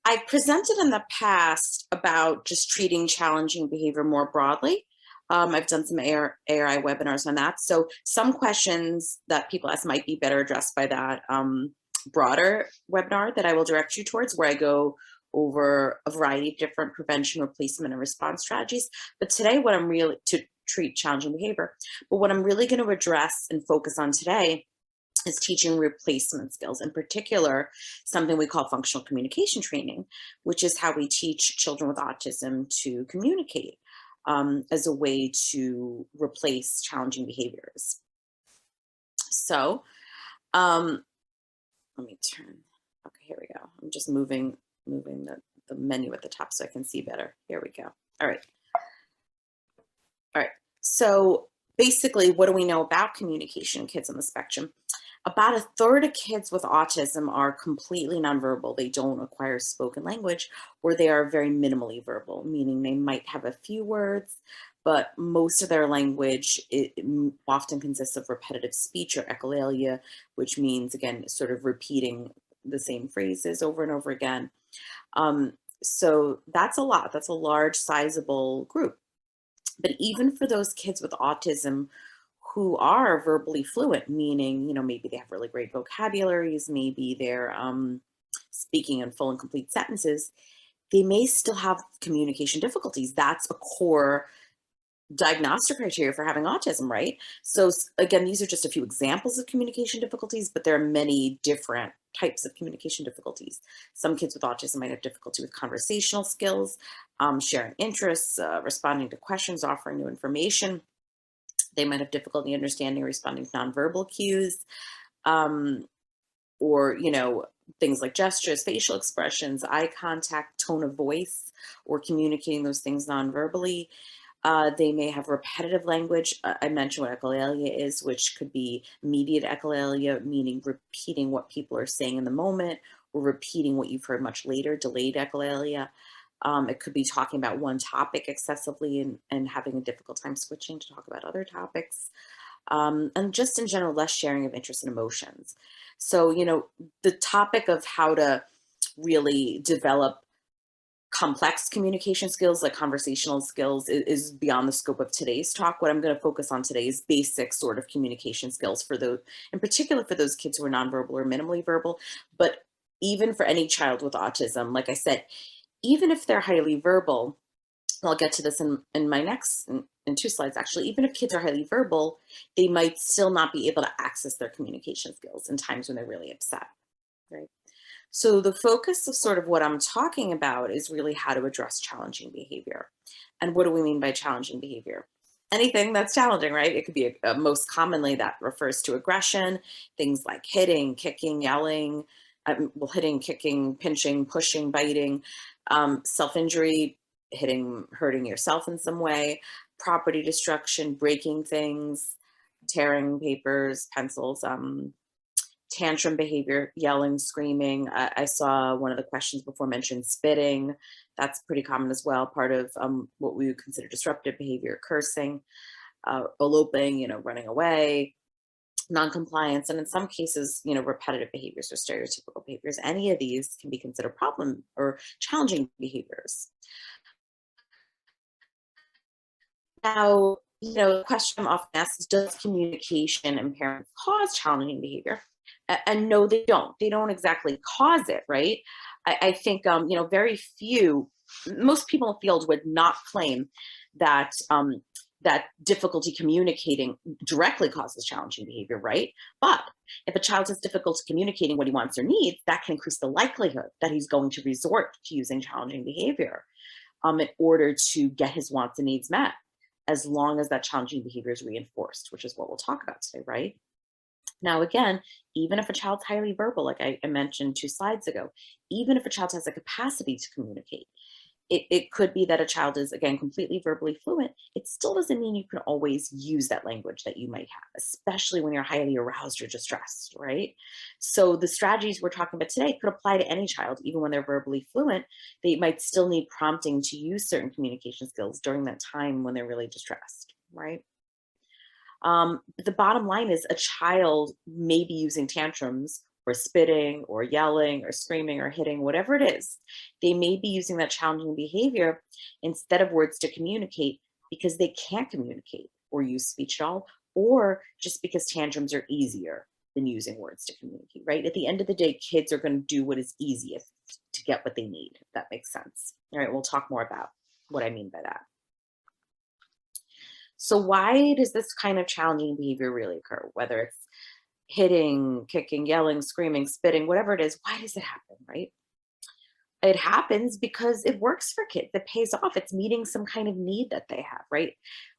I presented in the past about just treating challenging behavior more broadly. I've done some ARI webinars on that. So some questions that people ask might be better addressed by that broader webinar that I will direct you towards, where I go over a variety of different prevention, replacement, and response strategies. But today, what I'm really to treat challenging behavior. But what I'm really going to address and focus on today is teaching replacement skills, in particular, something we call functional communication training, which is how we teach children with autism to communicate as a way to replace challenging behaviors. So let me turn, okay, here we go. I'm just moving the menu at the top so I can see better. Here we go. All right. All right. So basically, what do we know about communication in kids on the spectrum? About a third of kids with autism are completely nonverbal. They don't acquire spoken language, or they are very minimally verbal, meaning they might have a few words, but most of their language often consists of repetitive speech or echolalia, which means, again, sort of repeating the same phrases over and over again. So that's a lot. That's a large, sizable group. But even for those kids with autism who are verbally fluent, meaning, maybe they have really great vocabularies, maybe they're speaking in full and complete sentences, they may still have communication difficulties. That's a core diagnostic criteria for having autism, right? So again, these are just a few examples of communication difficulties, but there are many different types of communication difficulties. Some kids with autism might have difficulty with conversational skills, sharing interests, responding to questions, offering new information. They might have difficulty understanding or responding to nonverbal cues, or, things like gestures, facial expressions, eye contact, tone of voice, or communicating those things nonverbally. They may have repetitive language. I mentioned what echolalia is, which could be immediate echolalia, meaning repeating what people are saying in the moment, or repeating what you've heard much later, delayed echolalia. It could be talking about one topic excessively and having a difficult time switching to talk about other topics. And just in general, less sharing of interests and emotions. So, the topic of how to really develop complex communication skills, like conversational skills, is beyond the scope of today's talk. What I'm going to focus on today is basic sort of communication skills for those, in particular for those kids who are nonverbal or minimally verbal, but even for any child with autism. Like I said, even if they're highly verbal, I'll get to this in my next, in 2 slides actually, even if kids are highly verbal, they might still not be able to access their communication skills in times when they're really upset, right? So the focus of sort of what I'm talking about is really how to address challenging behavior. And what do we mean by challenging behavior? Anything that's challenging, right? It could be most commonly that refers to aggression, things like hitting, kicking, yelling, hitting, kicking, pinching, pushing, biting, self-injury, hurting yourself in some way, property destruction, breaking things, tearing papers, pencils, tantrum behavior, yelling, screaming. I saw one of the questions before mentioned spitting. That's pretty common as well, part of what we would consider disruptive behavior, cursing, eloping, running away, non-compliance, and in some cases, repetitive behaviors or stereotypical behaviors. Any of these can be considered problem or challenging behaviors. Now, the question I'm often asked is, does communication impairment cause challenging behavior? And no, they don't. They don't exactly cause it, right? I think, very few, most people in the field would not claim that that difficulty communicating directly causes challenging behavior, right? But if a child has difficulty communicating what he wants or needs, that can increase the likelihood that he's going to resort to using challenging behavior in order to get his wants and needs met, as long as that challenging behavior is reinforced, which is what we'll talk about today, right? Now, again, even if a child's highly verbal, like I mentioned 2 slides ago, even if a child has a capacity to communicate, it could be that a child is, again, completely verbally fluent. It still doesn't mean you can always use that language that you might have, especially when you're highly aroused or distressed, right? So the strategies we're talking about today could apply to any child, even when they're verbally fluent. They might still need prompting to use certain communication skills during that time when they're really distressed, right? The bottom line is a child may be using tantrums or spitting or yelling or screaming or hitting, whatever it is, they may be using that challenging behavior instead of words to communicate because they can't communicate or use speech at all, or just because tantrums are easier than using words to communicate, right? At the end of the day, kids are going to do what is easiest to get what they need, if that makes sense. All right, we'll talk more about what I mean by that. So why does this kind of challenging behavior really occur? Whether it's hitting, kicking, yelling, screaming, spitting, whatever it is, why does it happen, right? It happens because it works for kids. It pays off. It's meeting some kind of need that they have, right?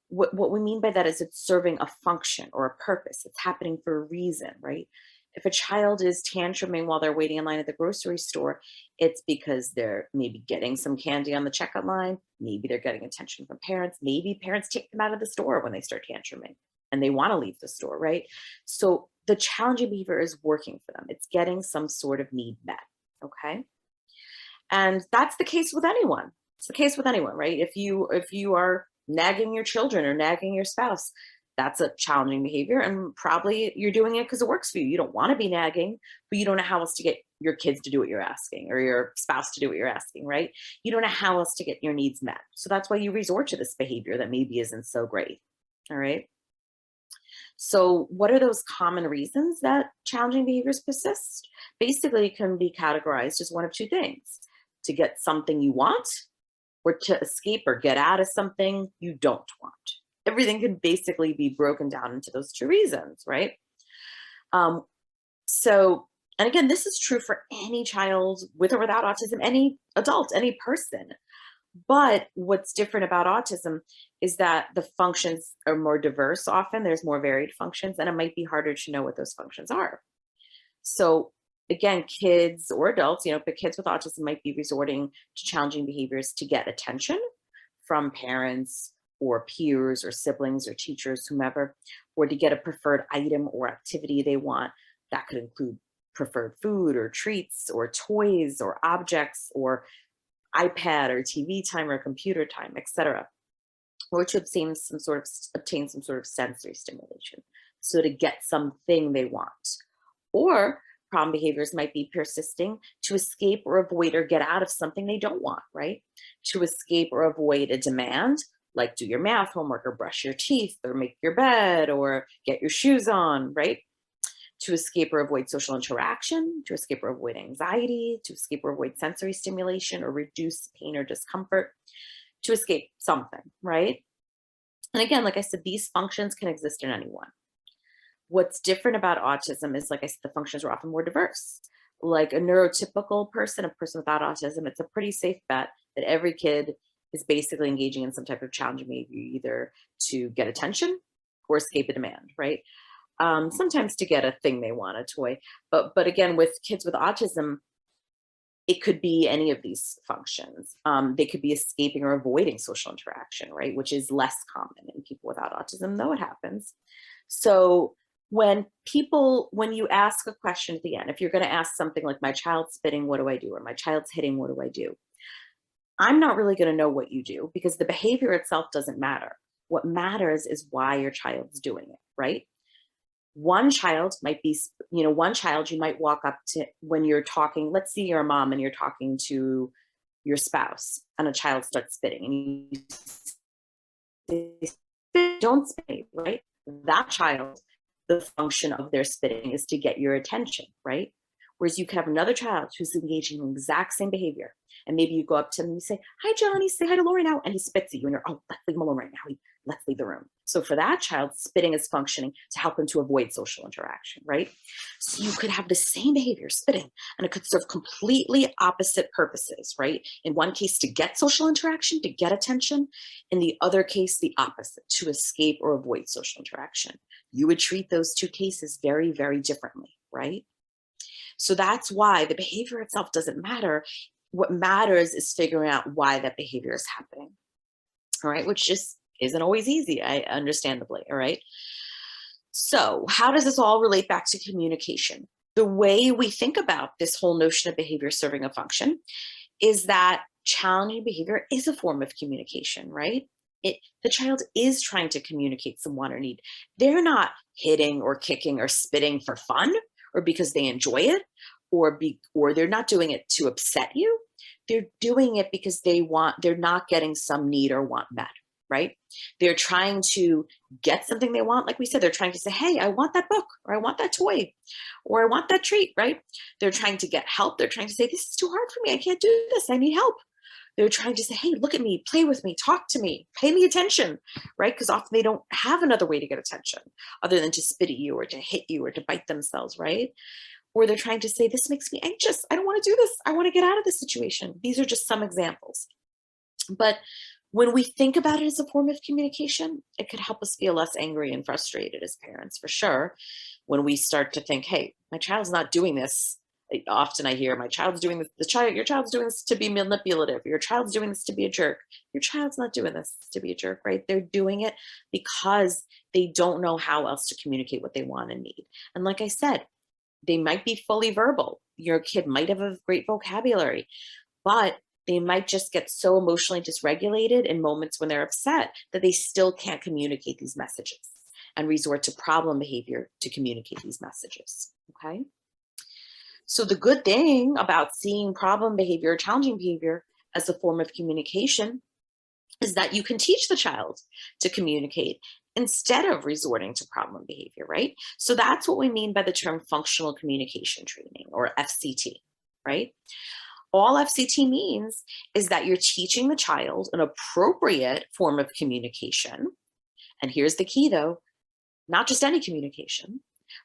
What we mean by that is it's serving a function or a purpose. It's happening for a reason, right? If a child is tantruming while they're waiting in line at the grocery store, it's because they're maybe getting some candy on the checkout line. Maybe they're getting attention from parents. Maybe parents take them out of the store when they start tantruming and they want to leave the store, right? So the challenging behavior is working for them. It's getting some sort of need met, okay? And that's the case with anyone. It's the case with anyone, right? If you are nagging your children or nagging your spouse, that's a challenging behavior, and probably you're doing it because it works for you. You don't want to be nagging, but you don't know how else to get your kids to do what you're asking or your spouse to do what you're asking, right? You don't know how else to get your needs met. So that's why you resort to this behavior that maybe isn't so great. All right. So what are those common reasons that challenging behaviors persist? Basically, it can be categorized as one of two things: to get something you want, or to escape or get out of something you don't want. Everything can basically be broken down into those two reasons, right? Um, so, and again, this is true for any child with or without autism, any adult, any person. But what's different about autism is that the functions are more diverse often. There's more varied functions, and it might be harder to know what those functions are. So again, kids or adults, but kids with autism might be resorting to challenging behaviors to get attention from parents or peers or siblings or teachers, whomever, or to get a preferred item or activity they want. That could include preferred food or treats or toys or objects or iPad or TV time or computer time, etc., or to obtain some sort of sensory stimulation, so to get something they want. Or problem behaviors might be persisting to escape or avoid or get out of something they don't want, right? To escape or avoid a demand, like do your math homework or brush your teeth or make your bed or get your shoes on, right? To escape or avoid social interaction, to escape or avoid anxiety, to escape or avoid sensory stimulation or reduce pain or discomfort, to escape something, right? And again, like I said, these functions can exist in anyone. What's different about autism is, like I said, the functions are often more diverse. Like a neurotypical person, a person without autism, it's a pretty safe bet that every kid is basically engaging in some type of challenging behavior, either to get attention or escape a demand, right? Sometimes to get a thing they want, a toy. But again, with kids with autism, it could be any of these functions. They could be escaping or avoiding social interaction, right? Which is less common in people without autism, though it happens. So when you ask a question at the end, if you're going to ask something like, my child's spitting, what do I do? Or my child's hitting, what do I do? I'm not really going to know what you do, because the behavior itself doesn't matter. What matters is why your child's doing it, right? One child you might walk up to when you're talking. Let's say you're a mom and you're talking to your spouse and a child starts spitting and you say, don't spit, right? That child, the function of their spitting is to get your attention, right? Whereas you could have another child who's engaging in the exact same behavior. And maybe you go up to him and you say, hi, Johnny, say hi to Lauren now. And he spits at you and you're, oh, let's leave him alone right now. Let's leave the room. So for that child, spitting is functioning to help him to avoid social interaction, right? So you could have the same behavior, spitting, and it could serve completely opposite purposes, right? In one case, to get social interaction, to get attention. In the other case, the opposite, to escape or avoid social interaction. You would treat those two cases very, very differently, right? So that's why the behavior itself doesn't matter. What matters is figuring out why that behavior is happening, all right? Which just isn't always easy, understandably, all right? So how does this all relate back to communication? The way we think about this whole notion of behavior serving a function is that challenging behavior is a form of communication, right? The child is trying to communicate some want or need. They're not hitting or kicking or spitting for fun or because they enjoy it, or they're not doing it to upset you. They're doing it because they're not getting some need or want met, right? They're trying to get something they want. Like we said, they're trying to say, hey, I want that book, or I want that toy, or I want that treat, right? They're trying to get help. They're trying to say, this is too hard for me. I can't do this. I need help. They're trying to say, hey, look at me, play with me, talk to me, pay me attention, right? Because often they don't have another way to get attention other than to spit at you or to hit you or to bite themselves, right? Or they're trying to say, this makes me anxious. I don't want to do this. I want to get out of this situation. These are just some examples. But when we think about it as a form of communication, it could help us feel less angry and frustrated as parents, for sure. When we start to think, hey, my child's not doing this. Often I hear, my child's doing this, your child's doing this to be manipulative. Your child's doing this to be a jerk. Your child's not doing this to be a jerk, right? They're doing it because they don't know how else to communicate what they want and need. And like I said, they might be fully verbal. Your kid might have a great vocabulary, but they might just get so emotionally dysregulated in moments when they're upset that they still can't communicate these messages and resort to problem behavior to communicate these messages, okay? So the good thing about seeing problem behavior or challenging behavior as a form of communication is that you can teach the child to communicate instead of resorting to problem behavior, right? So that's what we mean by the term functional communication training, or FCT, right? All FCT means is that you're teaching the child an appropriate form of communication. And here's the key though, not just any communication,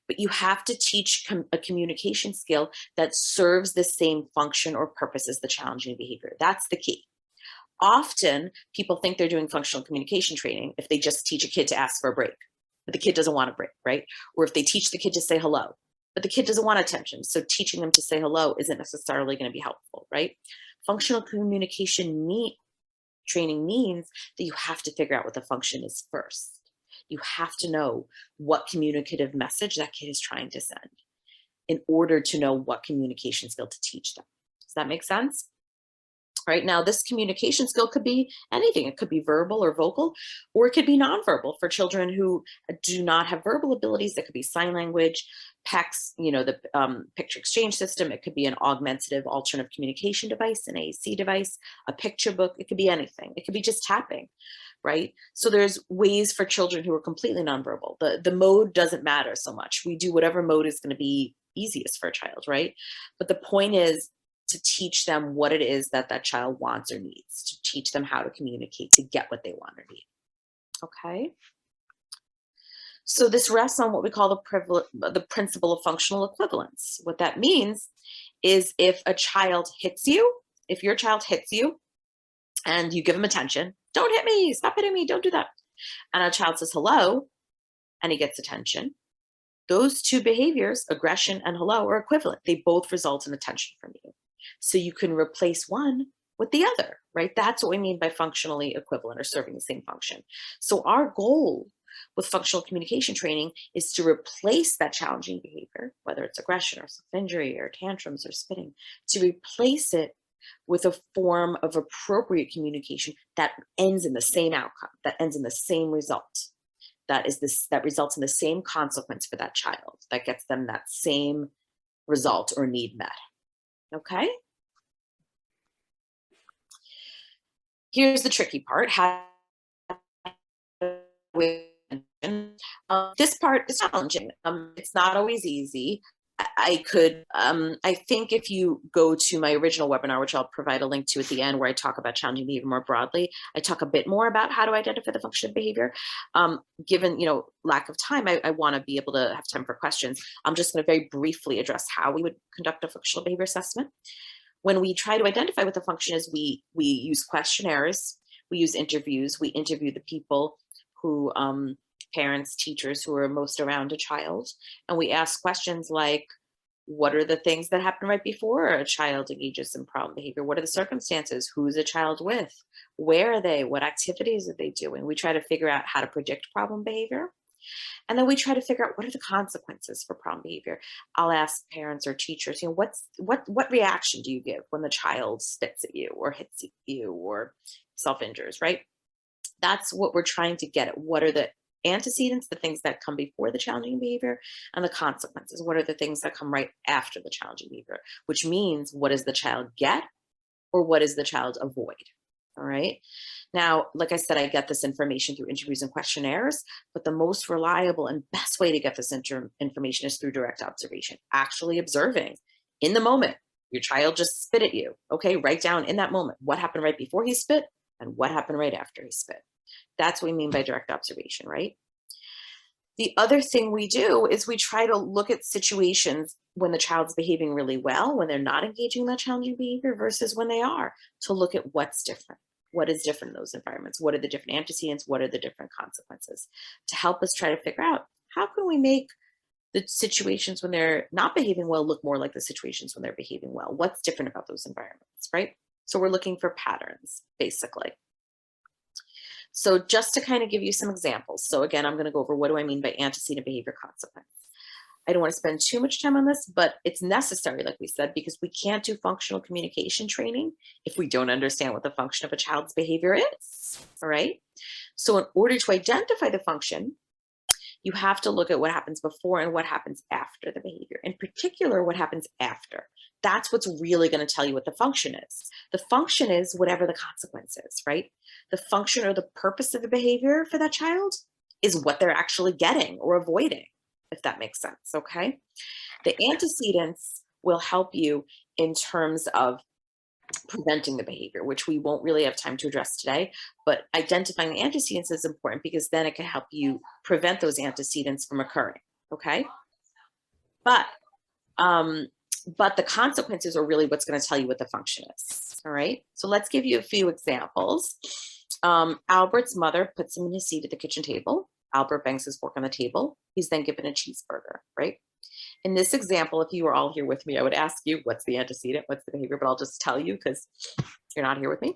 but you have to teach a communication skill that serves the same function or purpose as the challenging behavior. That's the key. Often people think they're doing functional communication training if they just teach a kid to ask for a break, but the kid doesn't want a break, right? Or if they teach the kid to say hello, but the kid doesn't want attention. So teaching them to say hello isn't necessarily going to be helpful, right? Functional communication training means that you have to figure out what the function is first. You have to know what communicative message that kid is trying to send in order to know what communication skill to teach them. Does that make sense? Right now, this communication skill could be anything. It could be verbal or vocal, or it could be nonverbal for children who do not have verbal abilities. It could be sign language, PECS, the picture exchange system. It could be an augmentative alternative communication device, an AAC device, a picture book. It could be anything. It could be just tapping, right? So there's ways for children who are completely nonverbal. The mode doesn't matter so much. We do whatever mode is going to be easiest for a child, right? But the point is to teach them what it is that that child wants or needs, to teach them how to communicate, to get what they want or need. Okay. So this rests on what we call the principle of functional equivalence. What that means is if a child hits you, if your child hits you and you give them attention, don't hit me, stop hitting me, don't do that. And a child says hello and he gets attention. Those two behaviors, aggression and hello, are equivalent. They both result in attention from you. So you can replace one with the other, right? That's what we mean by functionally equivalent or serving the same function. So our goal with functional communication training is to replace that challenging behavior, whether it's aggression or self-injury or tantrums or spitting, to replace it with a form of appropriate communication that ends in the same outcome, that ends in the same result. That results in the same consequence for that child, that gets them that same result or need met. Okay? Here's the tricky part. This part is challenging. It's not always easy. I think if you go to my original webinar, which I'll provide a link to at the end, where I talk about challenging behavior more broadly, I talk a bit more about how to identify the function of behavior. Given, lack of time, I want to be able to have time for questions. I'm just going to very briefly address how we would conduct a functional behavior assessment. When we try to identify what the function is, we use questionnaires, we use interviews, we interview the people who, parents, teachers who are most around a child. And we ask questions like, what are the things that happen right before a child engages in problem behavior? What are the circumstances? Who's a child with? Where are they? What activities are they doing? We try to figure out how to predict problem behavior. And then we try to figure out what are the consequences for problem behavior. I'll ask parents or teachers, what reaction do you give when the child spits at you or hits you or self-injures, right? That's what we're trying to get at. What are the antecedents, the things that come before the challenging behavior, and the consequences. What are the things that come right after the challenging behavior? Which means, what does the child get, or what does the child avoid? All right. Now, like I said, I get this information through interviews and questionnaires, but the most reliable and best way to get this information is through direct observation, actually observing in the moment. Your child just spit at you. Okay, write down in that moment what happened right before he spit and what happened right after he spit. That's what we mean by direct observation, right? The other thing we do is we try to look at situations when the child's behaving really well, when they're not engaging in that challenging behavior versus when they are, to look at what's different. What is different in those environments? What are the different antecedents? What are the different consequences? To help us try to figure out, how can we make the situations when they're not behaving well look more like the situations when they're behaving well? What's different about those environments, right? So we're looking for patterns, basically. So just to kind of give you some examples. So again, I'm going to go over, what do I mean by antecedent behavior consequence? I don't want to spend too much time on this, but it's necessary, like we said, because we can't do functional communication training if we don't understand what the function of a child's behavior is, all right? So in order to identify the function, you have to look at what happens before and what happens after the behavior. In particular, what happens after. That's what's really going to tell you what the function is. The function is whatever the consequence is, right? The function or the purpose of the behavior for that child is what they're actually getting or avoiding, if that makes sense, okay? The antecedents will help you in terms of preventing the behavior, which we won't really have time to address today, but identifying the antecedents is important because then it can help you prevent those antecedents from occurring, okay? But the consequences are really what's going to tell you what the function is, all right? So let's give you a few examples. Albert's mother puts him in his seat at the kitchen table. Albert bangs his fork on the table. He's then given a cheeseburger, right? In this example, if you were all here with me, I would ask you, what's the antecedent? What's the behavior? But I'll just tell you because you're not here with me.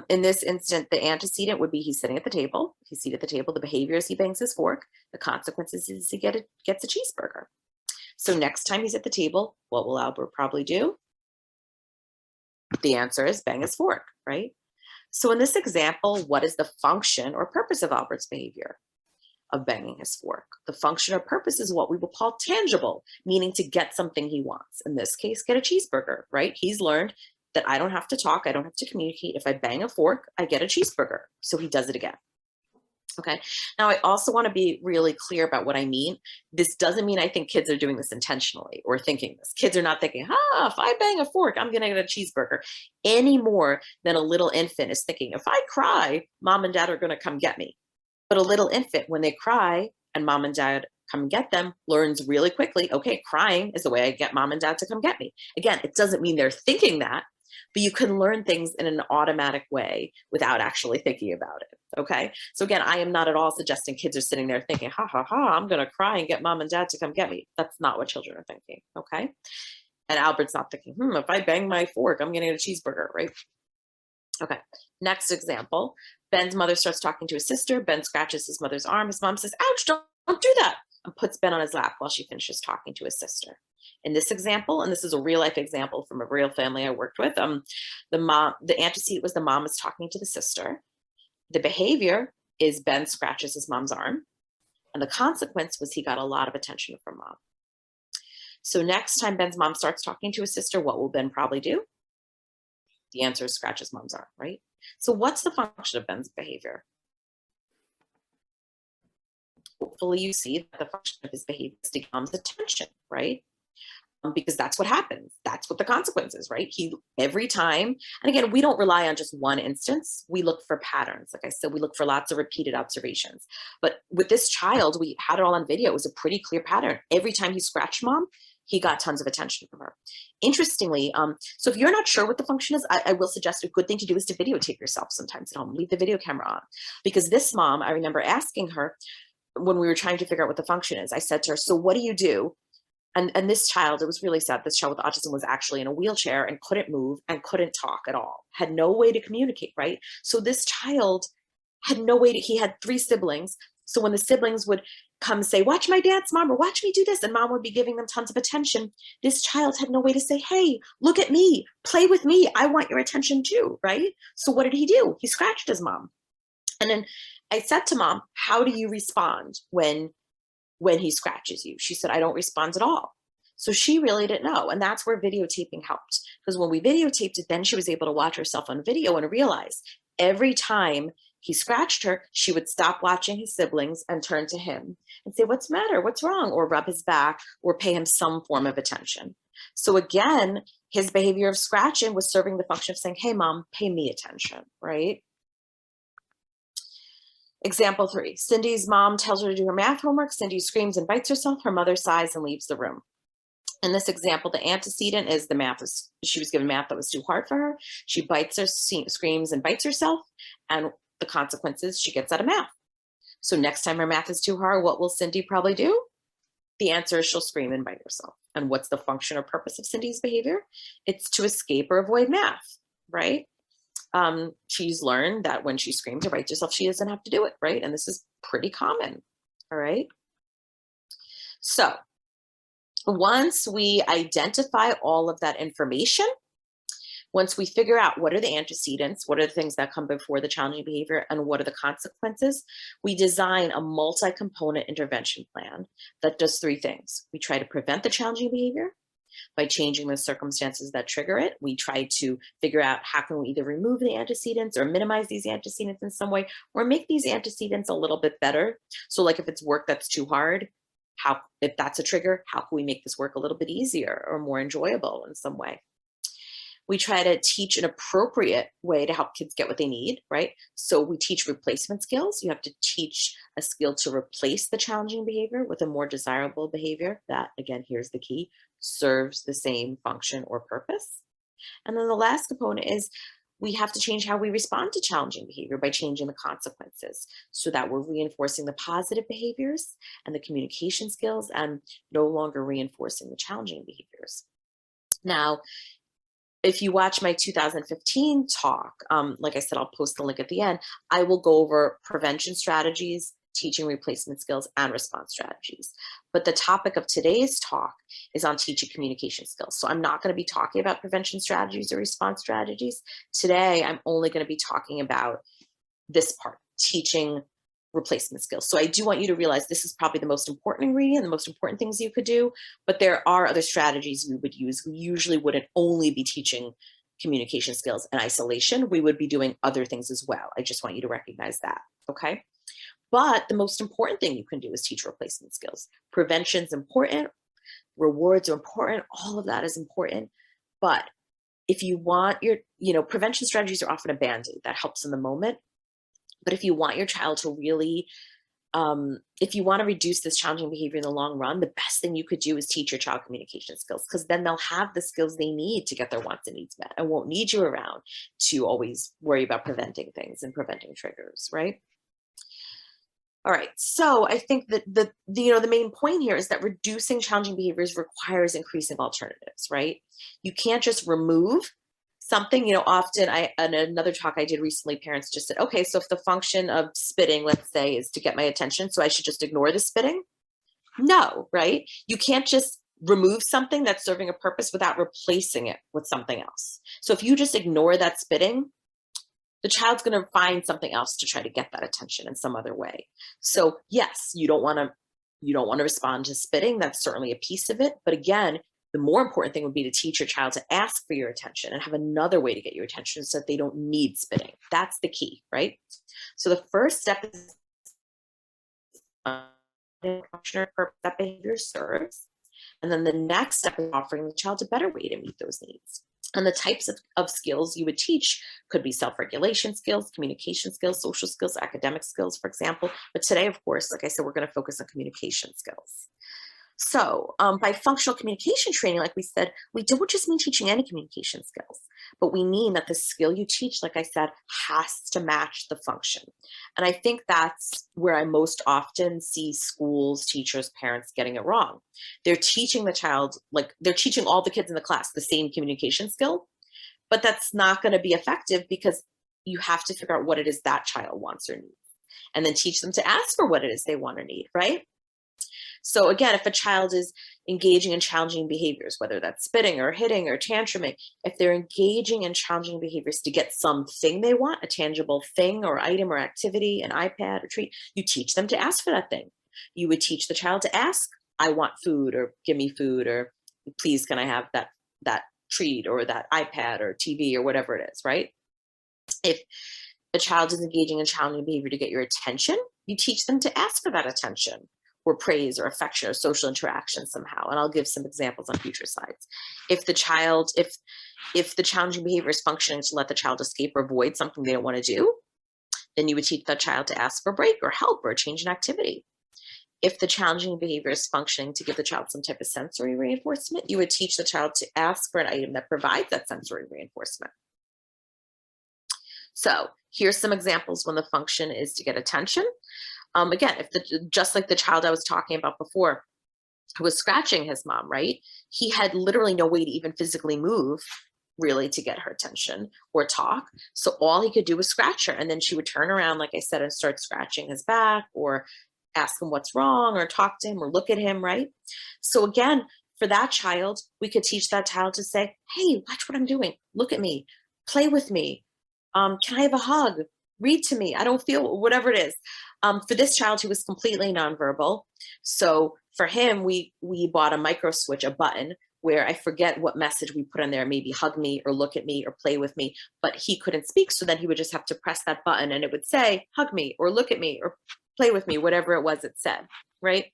In this instant, the antecedent would be he's sitting at the table. He's seated at the table. The behavior is he bangs his fork. The consequences is he gets a cheeseburger. So next time he's at the table, what will Albert probably do? The answer is bang his fork, right? So in this example, what is the function or purpose of Albert's behavior of banging his fork? The function or purpose is what we will call tangible, meaning to get something he wants. In this case, get a cheeseburger, right? He's learned that I don't have to talk, I don't have to communicate. If I bang a fork, I get a cheeseburger. So he does it again. Okay. Now, I also want to be really clear about what I mean. This doesn't mean I think kids are doing this intentionally or thinking this. Kids are not thinking, if I bang a fork, I'm going to get a cheeseburger, any more than a little infant is thinking, if I cry, mom and dad are going to come get me. But a little infant, when they cry and mom and dad come get them, learns really quickly, okay, crying is the way I get mom and dad to come get me. Again, it doesn't mean they're thinking that, but you can learn things in an automatic way without actually thinking about it, okay? So again, I am not at all suggesting kids are sitting there thinking, I'm gonna cry and get mom and dad to come get me. That's not what children are thinking, okay? And Albert's not thinking, if I bang my fork, I'm gonna get a cheeseburger, right? Okay, next example. Ben's mother starts talking to his sister. Ben scratches his mother's arm. His mom says, ouch, don't do that, and puts Ben on his lap while she finishes talking to his sister. In this example, and this is a real life example from a real family I worked with, the antecedent was the mom was talking to the sister. The behavior is Ben scratches his mom's arm. And the consequence was he got a lot of attention from mom. So next time Ben's mom starts talking to his sister, what will Ben probably do? The answer is scratch his mom's arm, right? So what's the function of Ben's behavior? Hopefully you see that the function of his behavior is to get mom's attention, right? Because that's what happens. That's what the consequence is, right? Every time, and again, we don't rely on just one instance. We look for patterns. Like I said, we look for lots of repeated observations. But with this child, we had it all on video. It was a pretty clear pattern. Every time he scratched mom, he got tons of attention from her. Interestingly, so if you're not sure what the function is, I will suggest a good thing to do is to videotape yourself sometimes at home. Leave the video camera on. Because this mom, I remember asking her when we were trying to figure out what the function is, I said to her, so what do you do? And this child, it was really sad. This child with autism was actually in a wheelchair and couldn't move and couldn't talk at all, had no way to communicate, right? So this child had no way to, he had 3 siblings. So when the siblings would come say, watch my dance, mom, or watch me do this, and mom would be giving them tons of attention, this child had no way to say, hey, look at me, play with me, I want your attention too, right? So what did he do? He scratched his mom. And then I said to mom, how do you respond when he scratches you? She said, I don't respond at all. So she really didn't know. And that's where videotaping helped. Because when we videotaped it, then she was able to watch herself on video and realize every time he scratched her, she would stop watching his siblings and turn to him and say, what's the matter? What's wrong? Or rub his back or pay him some form of attention. So again, his behavior of scratching was serving the function of saying, hey, mom, pay me attention, right? Example 3, Cindy's mom tells her to do her math homework. Cindy screams and bites herself. Her mother sighs and leaves the room. In this example, the antecedent is she was given math that was too hard for her. She bites her, screams and bites herself, and the consequences, she gets out of math. So next time her math is too hard, what will Cindy probably do? The answer is she'll scream and bite herself. And what's the function or purpose of Cindy's behavior? It's to escape or avoid math, right? She's learned that when she screams or bites herself, she doesn't have to do it, right? And this is pretty common, all right? So once we identify all of that information, once we figure out what are the antecedents, what are the things that come before the challenging behavior, and what are the consequences, we design a multi-component intervention plan that does 3 things. We try to prevent the challenging behavior by changing the circumstances that trigger it. We try to figure out how can we either remove the antecedents or minimize these antecedents in some way, or make these antecedents a little bit better. So like if it's work that's too hard, if that's a trigger, how can we make this work a little bit easier or more enjoyable in some way? We try to teach an appropriate way to help kids get what they need, right? So we teach replacement skills. You have to teach a skill to replace the challenging behavior with a more desirable behavior that, again, here's the key, serves the same function or purpose. And then the last component is we have to change how we respond to challenging behavior by changing the consequences so that we're reinforcing the positive behaviors and the communication skills and no longer reinforcing the challenging behaviors. Now, if you watch my 2015 talk, like I said, I'll post the link at the end, I will go over prevention strategies, teaching replacement skills, and response strategies. But the topic of today's talk is on teaching communication skills. So I'm not going to be talking about prevention strategies or response strategies. Today, I'm only going to be talking about this part, teaching replacement skills. So I do want you to realize this is probably the most important ingredient, the most important things you could do, but there are other strategies we would use. We usually wouldn't only be teaching communication skills in isolation. We would be doing other things as well. I just want you to recognize that, okay? But the most important thing you can do is teach replacement skills. Prevention's important, rewards are important, all of that is important. But if you want prevention strategies are often a band-aid that helps in the moment. But if you want your child to really, if you want to reduce this challenging behavior in the long run, the best thing you could do is teach your child communication skills, because then they'll have the skills they need to get their wants and needs met and won't need you around to always worry about preventing things and preventing triggers, right? All right, so I think that the main point here is that reducing challenging behaviors requires increasing alternatives, right? You can't just remove something, often in another talk I did recently, parents just said, okay, so if the function of spitting, let's say, is to get my attention, so I should just ignore the spitting? No, right? You can't just remove something that's serving a purpose without replacing it with something else. So if you just ignore that spitting, the child's going to find something else to try to get that attention in some other way. So yes, you don't want to respond to spitting. That's certainly a piece of it. But again, the more important thing would be to teach your child to ask for your attention and have another way to get your attention so that they don't need spitting. That's the key, right? So the first step is that behavior serves. And then the next step is offering the child a better way to meet those needs. And the types of skills you would teach could be self-regulation skills, communication skills, social skills, academic skills, for example. But today, of course, like I said, we're going to focus on communication skills. So by functional communication training, like we said, we don't just mean teaching any communication skills, but we mean that the skill you teach, like I said, has to match the function. And I think that's where I most often see schools, teachers, parents getting it wrong. They're teaching the child, they're teaching all the kids in the class the same communication skill, but that's not going to be effective because you have to figure out what it is that child wants or needs, and then teach them to ask for what it is they want or need, right? So again, if a child is, engaging in challenging behaviors, whether that's spitting or hitting or tantruming, if they're engaging in challenging behaviors to get something they want, a tangible thing or item or activity, an iPad or treat, you teach them to ask for that thing. You would teach the child to ask, I want food, or give me food, or please can I have that treat or that iPad or TV or whatever it is, right? If a child is engaging in challenging behavior to get your attention, you teach them to ask for that attention or praise or affection or social interaction somehow. And I'll give some examples on future slides. If the challenging behavior is functioning to let the child escape or avoid something they don't want to do, then you would teach that child to ask for a break or help or change an activity. If the challenging behavior is functioning to give the child some type of sensory reinforcement, you would teach the child to ask for an item that provides that sensory reinforcement. So here's some examples when the function is to get attention. Again, just like the child I was talking about before, who was scratching his mom, right? He had literally no way to even physically move really to get her attention or talk. So all he could do was scratch her. And then she would turn around, like I said, and start scratching his back or ask him what's wrong or talk to him or look at him, right? So again, for that child, we could teach that child to say, hey, watch what I'm doing. Look at me, play with me. Can I have a hug? Read to me. I don't feel, whatever it is. For this child, he was completely nonverbal. So for him, we bought a micro switch, a button, where I forget what message we put in there, maybe hug me or look at me or play with me, but he couldn't speak. So then he would just have to press that button and it would say, hug me or look at me or play with me, whatever it was it said, right?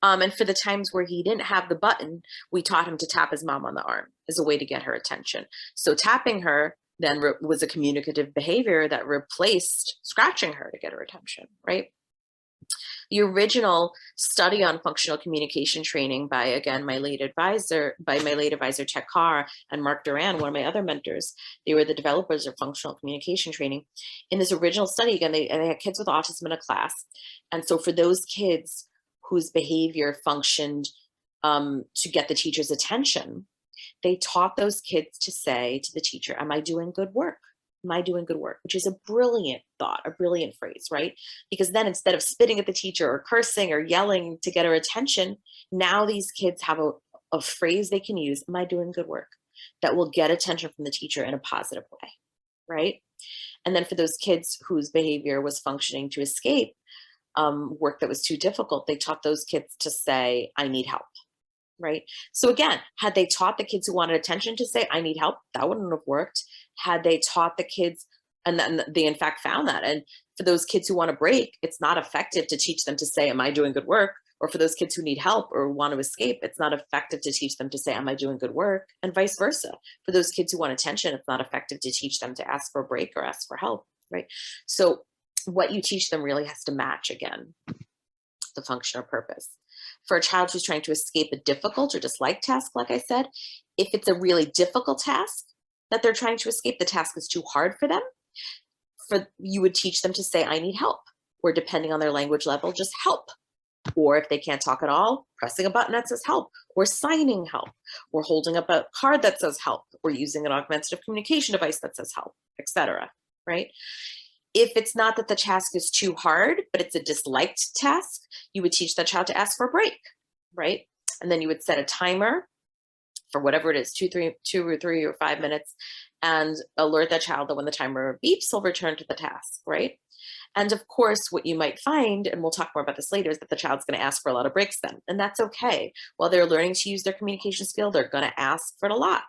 And for the times where he didn't have the button, we taught him to tap his mom on the arm as a way to get her attention. So tapping her then was a communicative behavior that replaced scratching her to get her attention, right? The original study on functional communication training by, again, my late advisor, Ted Carr and Mark Duran, one of my other mentors, they were the developers of functional communication training. In this original study, again, they had kids with autism in a class. And so for those kids whose behavior functioned to get the teacher's attention, they taught those kids to say to the teacher, am I doing good work? Am I doing good work? Which is a brilliant thought, a brilliant phrase, right? Because then instead of spitting at the teacher or cursing or yelling to get her attention, now these kids have a phrase they can use, am I doing good work? That will get attention from the teacher in a positive way, right? And then for those kids whose behavior was functioning to escape work that was too difficult, they taught those kids to say, I need help. Right. So again, had they taught the kids who wanted attention to say, I need help, that wouldn't have worked. Had they taught the kids, and then they in fact found that. And for those kids who want to break, it's not effective to teach them to say, am I doing good work? Or for those kids who need help or want to escape, it's not effective to teach them to say, am I doing good work? And vice versa. For those kids who want attention, it's not effective to teach them to ask for a break or ask for help. Right. So what you teach them really has to match, again, the function or purpose. For a child who's trying to escape a difficult or disliked task, like I said, if it's a really difficult task that they're trying to escape, the task is too hard for them, you would teach them to say, I need help, or depending on their language level, just help. Or if they can't talk at all, pressing a button that says help, or signing help, or holding up a card that says help, or using an augmentative communication device that says help, etc. Right? If it's not that the task is too hard, but it's a disliked task, you would teach that child to ask for a break, right? And then you would set a timer for whatever it is, 2 or 3 or 5 minutes, and alert that child that when the timer beeps, he'll return to the task, right? And of course, what you might find, and we'll talk more about this later, is that the child's going to ask for a lot of breaks then, and that's okay. While they're learning to use their communication skill, they're going to ask for it a lot,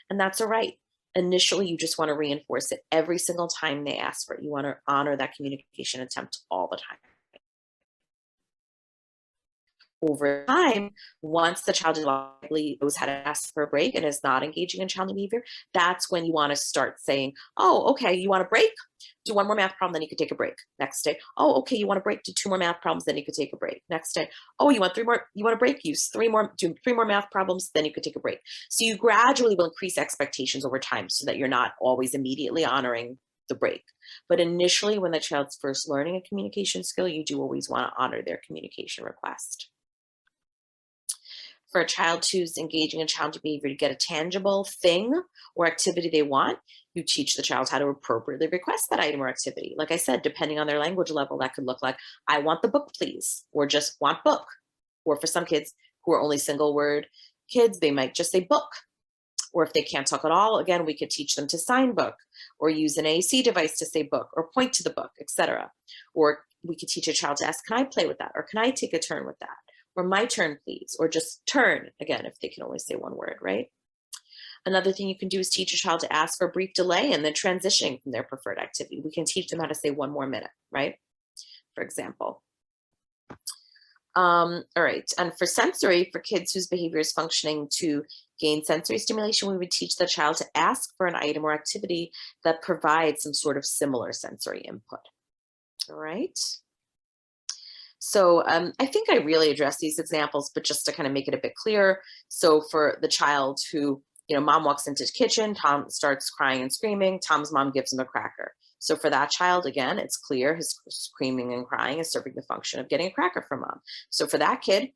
and that's all right. Initially, you just want to reinforce it every single time they ask for it. You want to honor that communication attempt all the time. Over time, once the child likely knows how to ask for a break and is not engaging in challenging behavior, that's when you want to start saying, oh, okay, you want a break? Do 1 more math problem, then you could take a break. Next day, oh, okay, you want a break? Do 2 more math problems, then you could take a break. Next day, oh, you want 3 more? You want a break? Use 3 more, do 3 more math problems, then you could take a break. So you gradually will increase expectations over time so that you're not always immediately honoring the break. But initially, when the child's first learning a communication skill, you do always want to honor their communication request. For a child who's engaging in challenging behavior to get a tangible thing or activity they want, you teach the child how to appropriately request that item or activity. Like I said, depending on their language level, that could look like, I want the book, please, or just want book. Or for some kids, who are only single word kids, they might just say book. Or if they can't talk at all, again, we could teach them to sign book or use an AAC device to say book or point to the book, etc. Or we could teach a child to ask, can I play with that? Or can I take a turn with that? Or my turn, please. Or just turn, again, if they can only say one word, right? Another thing you can do is teach a child to ask for a brief delay and then transitioning from their preferred activity. We can teach them how to say 1 more minute, right? For example. All right, and for sensory, for kids whose behavior is functioning to gain sensory stimulation, we would teach the child to ask for an item or activity that provides some sort of similar sensory input. All right. So I think I really addressed these examples, but just to kind of make it a bit clearer. So for the child who, mom walks into the kitchen, Tom starts crying and screaming, Tom's mom gives him a cracker. So for that child, again, it's clear his screaming and crying is serving the function of getting a cracker from mom. So for that kid,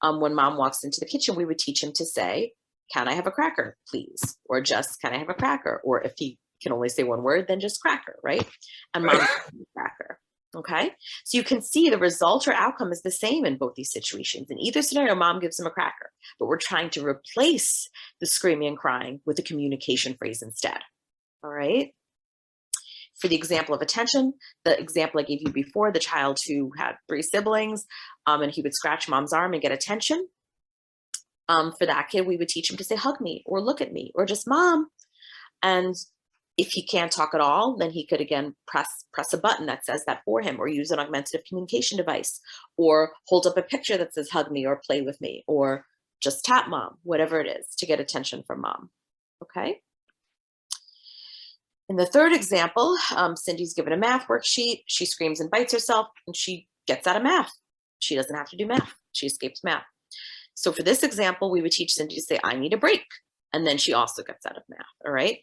when mom walks into the kitchen, we would teach him to say, can I have a cracker, please? Or just, can I have a cracker? Or if he can only say one word, then just cracker, right? And mom gives him a cracker. Okay, so you can see the result or outcome is the same in both these situations. In either scenario, mom gives him a cracker, but we're trying to replace the screaming and crying with a communication phrase instead. All right. For the example of attention, the example I gave you before, the child who had 3 siblings, and he would scratch mom's arm and get attention. For that kid, we would teach him to say, hug me, or look at me, or just mom. And if he can't talk at all, then he could, again, press a button that says that for him, or use an augmentative communication device, or hold up a picture that says hug me, or play with me, or just tap mom, whatever it is, to get attention from mom. Okay. In the third example, Cindy's given a math worksheet. She screams and bites herself, and she gets out of math. She doesn't have to do math. She escapes math. So for this example, we would teach Cindy to say, I need a break. And then she also gets out of math, all right?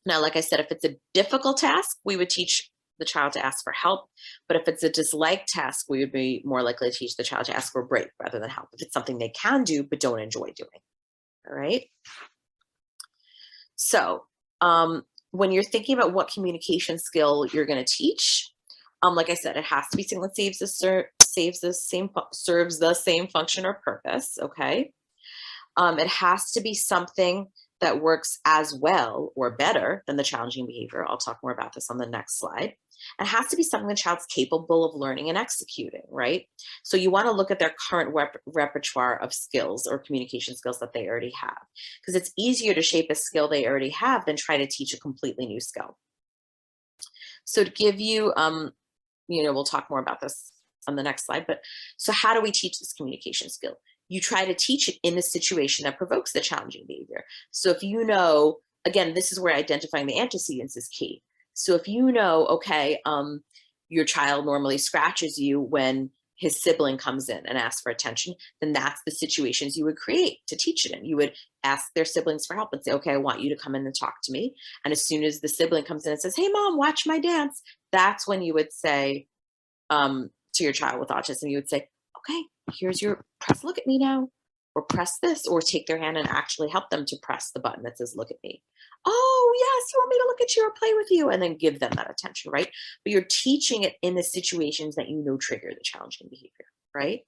Now, like I said, if it's a difficult task, we would teach the child to ask for help. But if it's a disliked task, we would be more likely to teach the child to ask for a break rather than help, if it's something they can do but don't enjoy doing, all right? So when you're thinking about what communication skill you're going to teach, like I said, it has to be something that serves the same function or purpose, okay? It has to be something that works as well or better than the challenging behavior. I'll talk more about this on the next slide. It has to be something the child's capable of learning and executing, right? So you want to look at their current repertoire of skills or communication skills that they already have, because it's easier to shape a skill they already have than try to teach a completely new skill. So to give you, we'll talk more about this on the next slide, but so how do we teach this communication skill? You try to teach it in a situation that provokes the challenging behavior. So if you know, again, this is where identifying the antecedents is key. So if you know, okay, your child normally scratches you when his sibling comes in and asks for attention, then that's the situations you would create to teach it in. You would ask their siblings for help and say, okay, I want you to come in and talk to me. And as soon as the sibling comes in and says, hey, mom, watch my dance, that's when you would say to your child with autism, you would say, okay, here's your press, look at me now, or press this, or take their hand and actually help them to press the button that says, look at me. Oh, yes, you want me to look at you or play with you, and then give them that attention, right? But you're teaching it in the situations that you know trigger the challenging behavior, right?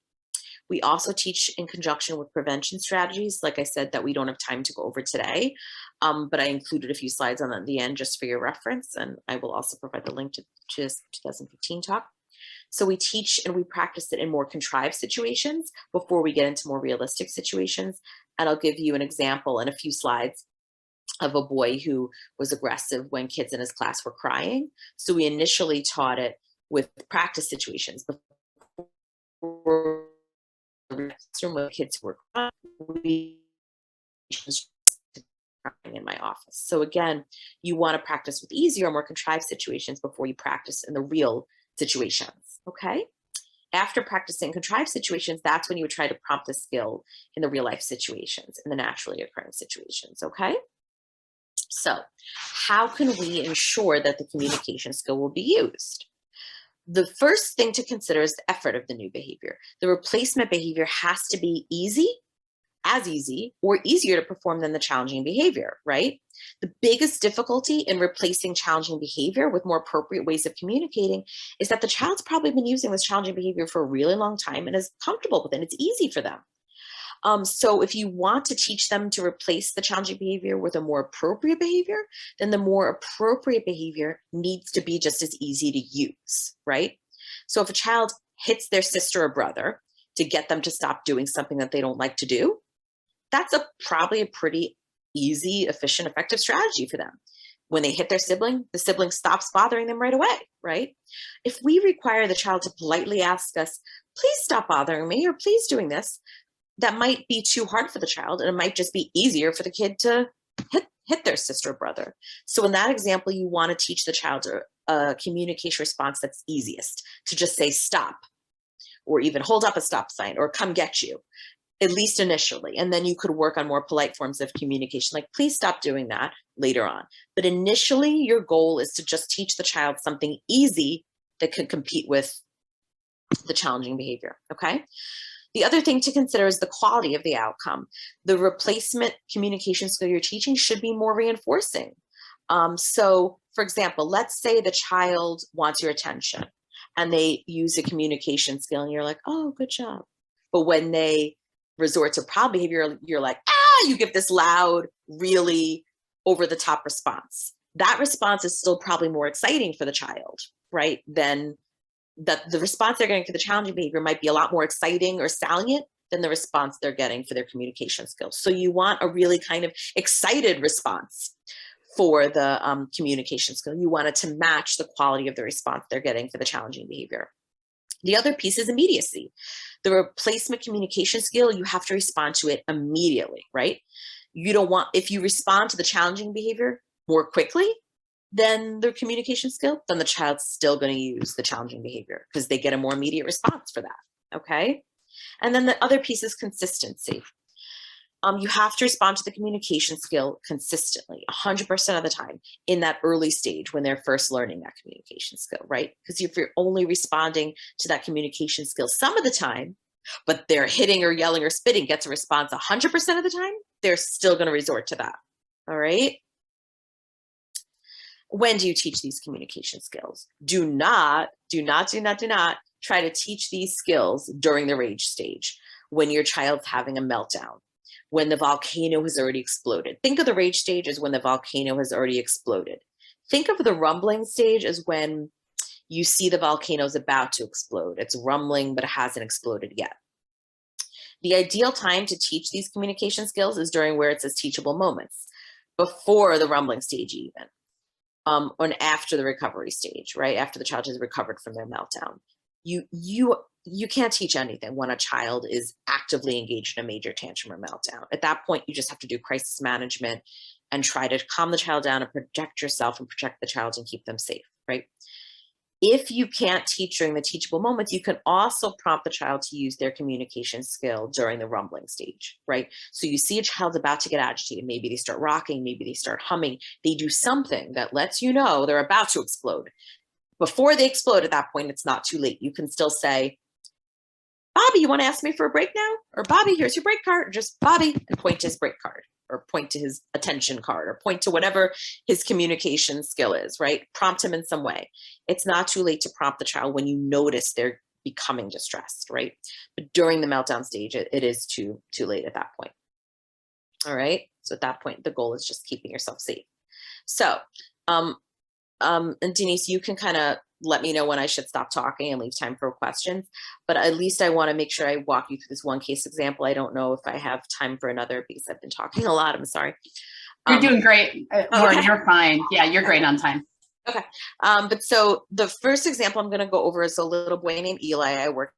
We also teach in conjunction with prevention strategies, like I said, that we don't have time to go over today, but I included a few slides on the end just for your reference, and I will also provide the link to this 2015 talk. So we teach and we practice it in more contrived situations before we get into more realistic situations. And I'll give you an example in a few slides of a boy who was aggressive when kids in his class were crying. So we initially taught it with practice situations. Before when kids were crying, we in my office. So again, you want to practice with easier, more contrived situations before you practice in the real situations, okay? After practicing contrived situations, that's when you would try to prompt the skill in the real life situations, in the naturally occurring situations, okay? So how can we ensure that the communication skill will be used? The first thing to consider is the effort of the new behavior. The replacement behavior has to be easy, as easy, or easier to perform than the challenging behavior, right? The biggest difficulty in replacing challenging behavior with more appropriate ways of communicating is that the child's probably been using this challenging behavior for a really long time and is comfortable with it. It's easy for them. So if you want to teach them to replace the challenging behavior with a more appropriate behavior, then the more appropriate behavior needs to be just as easy to use, right? So if a child hits their sister or brother to get them to stop doing something that they don't like to do, that's probably a pretty easy, efficient, effective strategy for them. When they hit their sibling, the sibling stops bothering them right away, right? If we require the child to politely ask us, please stop bothering me, or please doing this, that might be too hard for the child, and it might just be easier for the kid to hit their sister or brother. So in that example, you want to teach the child a communication response that's easiest, to just say stop, or even hold up a stop sign, or come get you, at least initially. And then you could work on more polite forms of communication, like please stop doing that, later on. But initially, your goal is to just teach the child something easy that can compete with the challenging behavior, okay? The other thing to consider is the quality of the outcome. The replacement communication skill you're teaching should be more reinforcing. So for example, let's say the child wants your attention and they use a communication skill and you're like, oh, good job. But when they resort to problem behavior, you're like, you give this loud, really over the top response. That response is still probably more exciting for the child, right? Than that the response they're getting for the challenging behavior might be a lot more exciting or salient than the response they're getting for their communication skills. So you want a really kind of excited response for the communication skill. You want it to match the quality of the response they're getting for the challenging behavior. The other piece is immediacy. The replacement communication skill, you have to respond to it immediately, right? You don't want, if you respond to the challenging behavior more quickly than the communication skill, then the child's still going to use the challenging behavior because they get a more immediate response for that, okay? And then the other piece is consistency. You have to respond to the communication skill consistently, 100% of the time in that early stage when they're first learning that communication skill, right? Because if you're only responding to that communication skill some of the time, but they're hitting or yelling or spitting gets a response 100% of the time, they're still going to resort to that, all right? When do you teach these communication skills? Do not try to teach these skills during the rage stage, when your child's having a meltdown, when the volcano has already exploded. Think of the rage stage as when the volcano has already exploded. Think of the rumbling stage as when you see the volcano's about to explode. It's rumbling, but it hasn't exploded yet. The ideal time to teach these communication skills is during where it says teachable moments, before the rumbling stage even. And after the recovery stage, right? After the child has recovered from their meltdown. You can't teach anything when a child is actively engaged in a major tantrum or meltdown. At that point, you just have to do crisis management and try to calm the child down and protect yourself and protect the child and keep them safe, right? If you can't teach during the teachable moments, you can also prompt the child to use their communication skill during the rumbling stage, right? So you see a child's about to get agitated. Maybe they start rocking, maybe they start humming. They do something that lets you know they're about to explode. Before they explode, at that point, it's not too late. You can still say, Bobby, you want to ask me for a break now? Or Bobby, here's your break card. Or just Bobby, and point to his break card, or point to his attention card, or point to whatever his communication skill is, right? Prompt him in some way. It's not too late to prompt the child when you notice they're becoming distressed, right? But during the meltdown stage, it is too late at that point. All right. So at that point, the goal is just keeping yourself safe. So, and Denise, you can kind of let me know when I should stop talking and leave time for questions, but at least I want to make sure I walk you through this one case example. I don't know if I have time for another because I've been talking a lot. I'm sorry. You're doing great, Lauren. Okay. You're fine. Yeah, you're great on time. Okay. But so the first example I'm going to go over is a little boy named Eli. I worked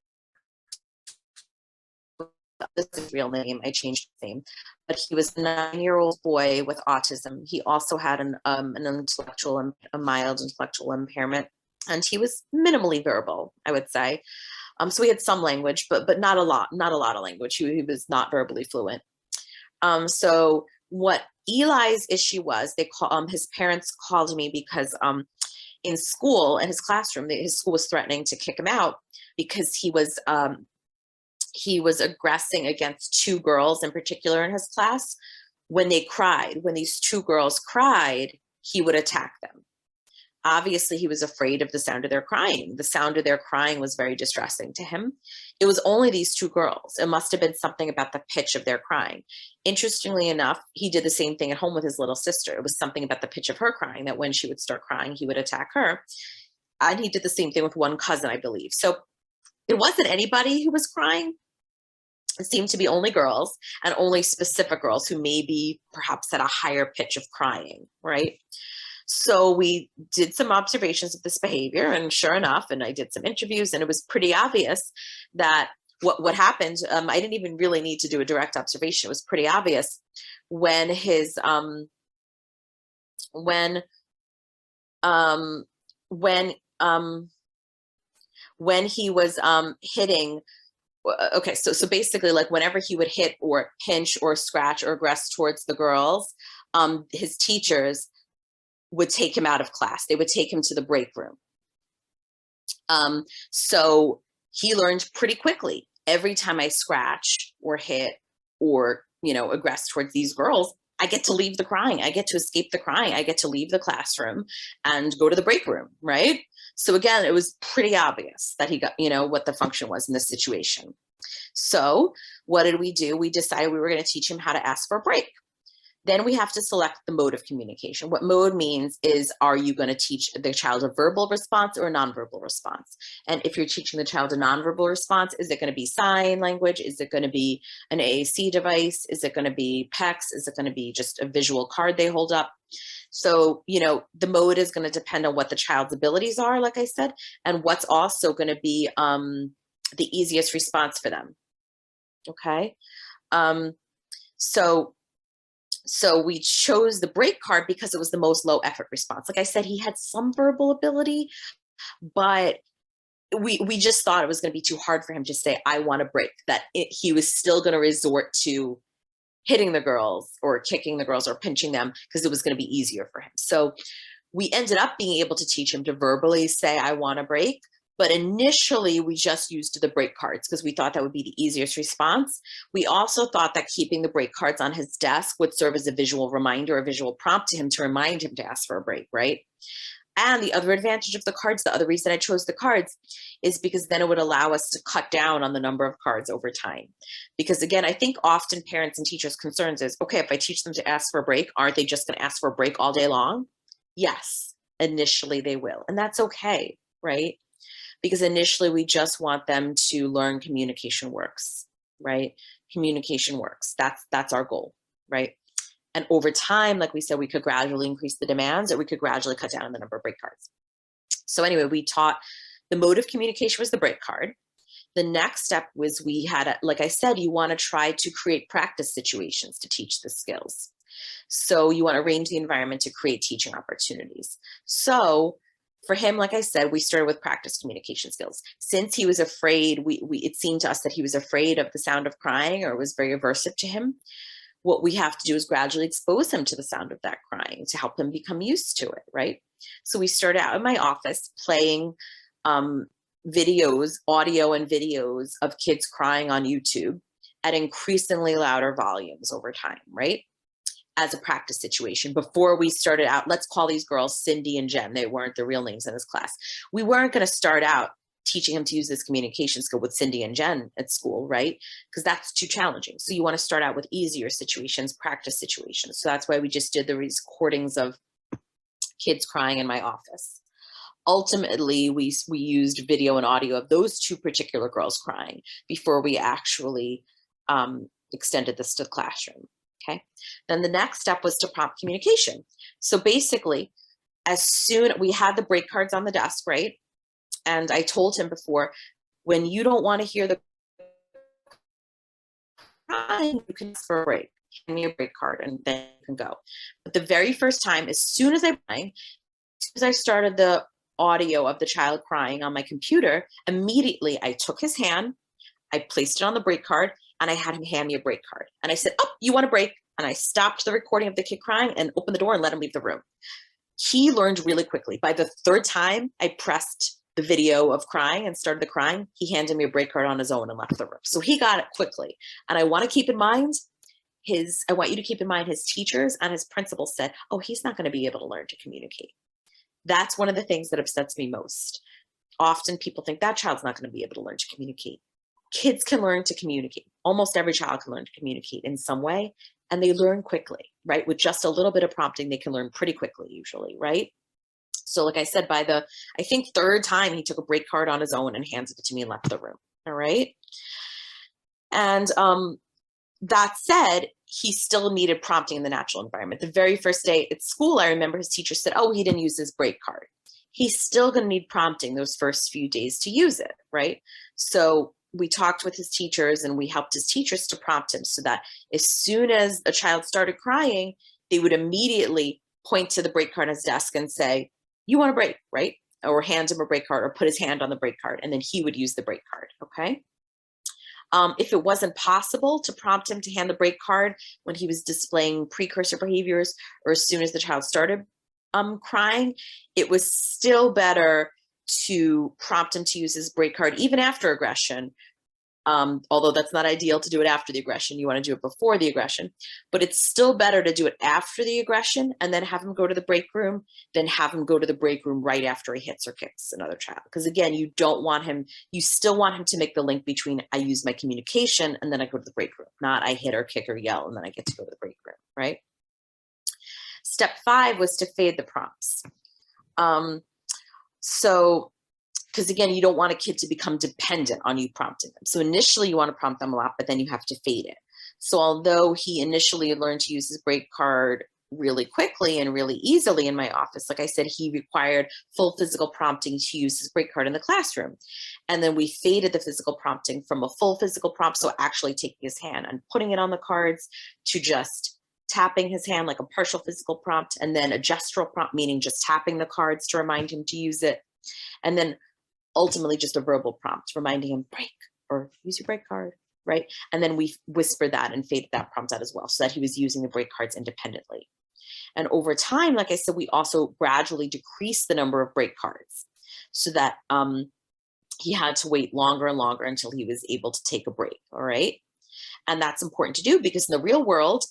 this is his real name. I changed his name, but he was a 9-year-old boy with autism. He also had a mild intellectual impairment, and he was minimally verbal, I would say. So he had some language, but not a lot of language. He was not verbally fluent. So what Eli's issue was, his parents called me because in school, in his classroom, his school was threatening to kick him out because he was aggressing against 2 girls in particular in his class. When they cried, when these 2 girls cried, he would attack them. Obviously, he was afraid of the sound of their crying. The sound of their crying was very distressing to him. It was only these two girls. It must have been something about the pitch of their crying. Interestingly enough, he did the same thing at home with his little sister. It was something about the pitch of her crying, that when she would start crying, he would attack her. And he did the same thing with one cousin, I believe. So it wasn't anybody who was crying. It seemed to be only girls, and only specific girls who maybe perhaps had a higher pitch of crying, right? So we did some observations of this behavior, and sure enough, and I did some interviews, and it was pretty obvious that what happened, I didn't even really need to do a direct observation. It was pretty obvious when his, when he was hitting, okay, so basically, like, whenever he would hit or pinch or scratch or aggress towards the girls, his teachers would take him out of class. They would take him to the break room. So he learned pretty quickly, every time I scratch or hit or, aggress towards these girls, I get to leave the crying. I get to escape the crying. I get to leave the classroom and go to the break room, right? So again, it was pretty obvious that he got, what the function was in this situation. So what did we do? We decided we were going to teach him how to ask for a break. Then we have to select the mode of communication. What mode means is, are you going to teach the child a verbal response or a nonverbal response? And if you're teaching the child a nonverbal response, is it going to be sign language? Is it going to be an AAC device? Is it going to be PECS? Is it going to be just a visual card they hold up? So, the mode is going to depend on what the child's abilities are, like I said, and what's also going to be the easiest response for them. Okay. So we chose the break card because it was the most low effort response. Like I said, he had some verbal ability, but we just thought it was going to be too hard for him to say, I want a break, that he was still going to resort to hitting the girls or kicking the girls or pinching them because it was going to be easier for him. So we ended up being able to teach him to verbally say, I want a break. But initially, we just used the break cards because we thought that would be the easiest response. We also thought that keeping the break cards on his desk would serve as a visual reminder, a visual prompt to him to remind him to ask for a break, right? And the other advantage of the cards, the other reason I chose the cards, is because then it would allow us to cut down on the number of cards over time. Because again, I think often parents and teachers' concerns is, okay, if I teach them to ask for a break, aren't they just going to ask for a break all day long? Yes, initially they will. And that's okay, right? Because initially we just want them to learn communication works, right? Communication works. That's our goal, right? And over time, like we said, we could gradually increase the demands, or we could gradually cut down on the number of break cards. So anyway, we taught the mode of communication was the break card. The next step was we had, like I said, you want to try to create practice situations to teach the skills. So you want to arrange the environment to create teaching opportunities. So for him, like I said, we started with practice communication skills. Since he was afraid, it seemed to us that he was afraid of the sound of crying, or it was very aversive to him. What we have to do is gradually expose him to the sound of that crying to help him become used to it, right? So we started out in my office playing videos, audio and videos of kids crying on YouTube at increasingly louder volumes over time, right? As a practice situation. Before we started out, let's call these girls Cindy and Jen. They weren't the real names in his class. We weren't going to start out teaching him to use this communication skill with Cindy and Jen at school, right? Because that's too challenging. So you want to start out with easier situations, practice situations. So that's why we just did the recordings of kids crying in my office. Ultimately, we used video and audio of those two particular girls crying before we actually extended this to the classroom. Okay. Then the next step was to prompt communication. So basically, as soon we had the break cards on the desk, right? And I told him before, when you don't want to hear the crying, you can ask for a break. Hand me a break card and then you can go. But the very first time, as soon as I started the audio of the child crying on my computer, immediately I took his hand, I placed it on the break card, and I had him hand me a break card. And I said, oh, you want a break? And I stopped the recording of the kid crying and opened the door and let him leave the room. He learned really quickly. By the third time I pressed the video of crying and started the crying, he handed me a break card on his own and left the room. So he got it quickly. And I want you to keep in mind, his teachers and his principal said, oh, he's not going to be able to learn to communicate. That's one of the things that upsets me most. Often people think that child's not going to be able to learn to communicate. Kids can learn to communicate. Almost every child can learn to communicate in some way, and they learn quickly, right? With just a little bit of prompting, they can learn pretty quickly usually, right? So like I said, by the, I think, third time, he took a break card on his own and handed it to me and left the room, all right? And that said, he still needed prompting in the natural environment. The very first day at school, I remember his teacher said, oh, he didn't use his break card. He's still going to need prompting those first few days to use it, right? So we talked with his teachers and we helped his teachers to prompt him so that as soon as a child started crying, they would immediately point to the break card on his desk and say, you want a break, right? Or hand him a break card or put his hand on the break card, and then he would use the break card, okay? If it wasn't possible to prompt him to hand the break card when he was displaying precursor behaviors or as soon as the child started crying, it was still better to prompt him to use his break card even after aggression. Although that's not ideal to do it after the aggression. You want to do it before the aggression, but it's still better to do it after the aggression and then have him go to the break room than have him go to the break room right after he hits or kicks another child. Because again, you don't want him, you still want him to make the link between I use my communication and then I go to the break room, not I hit or kick or yell and then I get to go to the break room, right? Step 5 was to fade the prompts. Because again, you don't want a kid to become dependent on you prompting them. So initially you want to prompt them a lot, but then you have to fade it. So although he initially learned to use his break card really quickly and really easily in my office, like I said, he required full physical prompting to use his break card in the classroom. And then we faded the physical prompting from a full physical prompt, so actually taking his hand and putting it on the cards, to just tapping his hand like a partial physical prompt, and then a gestural prompt, meaning just tapping the cards to remind him to use it. And then ultimately just a verbal prompt reminding him break or use your break card, right? And then we whispered that and faded that prompt out as well so that he was using the break cards independently. And over time, like I said, we also gradually decreased the number of break cards so that he had to wait longer and longer until he was able to take a break, all right? And that's important to do because in the real world,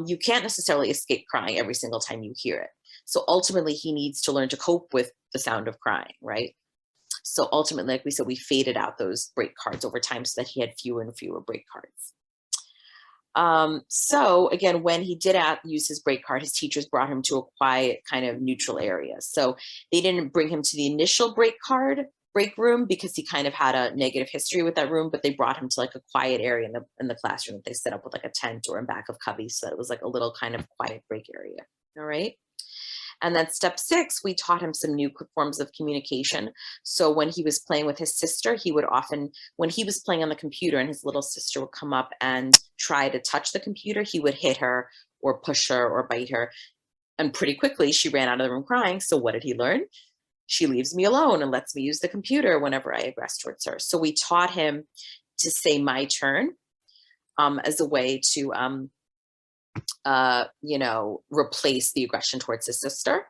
you can't necessarily escape crying every single time you hear it. So ultimately, he needs to learn to cope with the sound of crying, right? So ultimately, like we said, we faded out those break cards over time so that he had fewer and fewer break cards. So again, when he did use his break card, his teachers brought him to a quiet kind of neutral area. So they didn't bring him to the initial break room because he kind of had a negative history with that room, but they brought him to like a quiet area in the classroom that they set up with like a tent or in back of cubbies. So it was like a little kind of quiet break area. All right. And then step 6, we taught him some new forms of communication. So when he was playing with his sister, he would often, when he was playing on the computer and his little sister would come up and try to touch the computer, he would hit her or push her or bite her. And pretty quickly she ran out of the room crying. So what did he learn? She leaves me alone and lets me use the computer whenever I aggress towards her. So we taught him to say my turn as a way to replace the aggression towards his sister.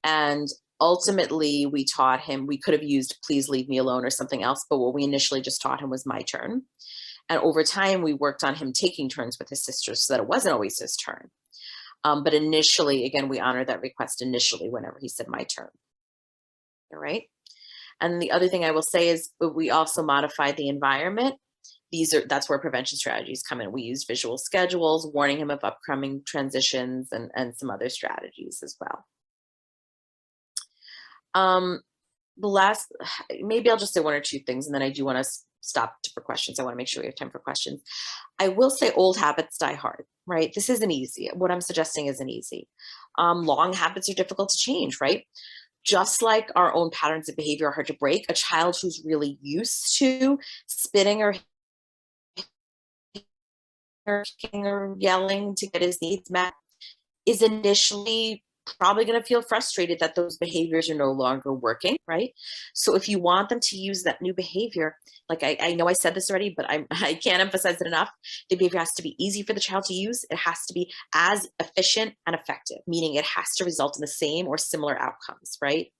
And ultimately we taught him, we could have used please leave me alone or something else, but what we initially just taught him was my turn. And over time we worked on him taking turns with his sister so that it wasn't always his turn. But initially, again, we honored that request initially whenever he said my turn. All right. And the other thing I will say is we also modified the environment. That's where prevention strategies come in. We use visual schedules, warning him of upcoming transitions, and some other strategies as well. Maybe I'll just say one or two things, and then I do want to stop for questions. I want to make sure we have time for questions. I will say old habits die hard, right? This isn't easy. What I'm suggesting isn't easy. Long habits are difficult to change, right? Just like our own patterns of behavior are hard to break, a child who's really used to spitting or kicking or yelling to get his needs met is initially probably going to feel frustrated that those behaviors are no longer working, right? So if you want them to use that new behavior, like I know I said this already, but I can't emphasize it enough, the behavior has to be easy for the child to use. It has to be as efficient and effective, meaning it has to result in the same or similar outcomes, right?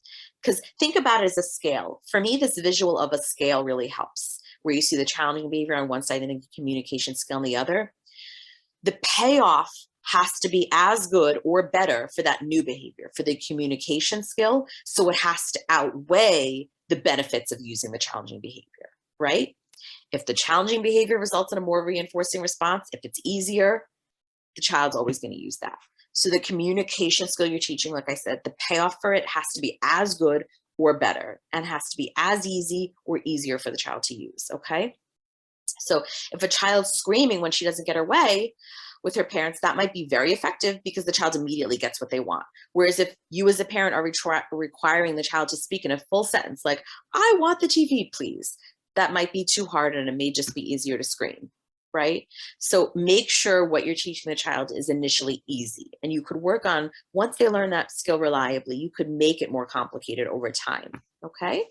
Because think about it as a scale. For me, this visual of a scale really helps, where you see the challenging behavior on one side and the communication skill on the other. The payoff has to be as good or better for that new behavior, for the communication skill. So it has to outweigh the benefits of using the challenging behavior, right? If the challenging behavior results in a more reinforcing response, if it's easier, the child's always going to use that. So the communication skill you're teaching, like I said, the payoff for it has to be as good or better, and has to be as easy or easier for the child to use, okay? So if a child's screaming when she doesn't get her way with her parents, that might be very effective because the child immediately gets what they want. Whereas if you as a parent are requiring the child to speak in a full sentence, like, I want the TV, please, that might be too hard and it may just be easier to scream, right? So make sure what you're teaching the child is initially easy. And you could work on, once they learn that skill reliably, you could make it more complicated over time, okay?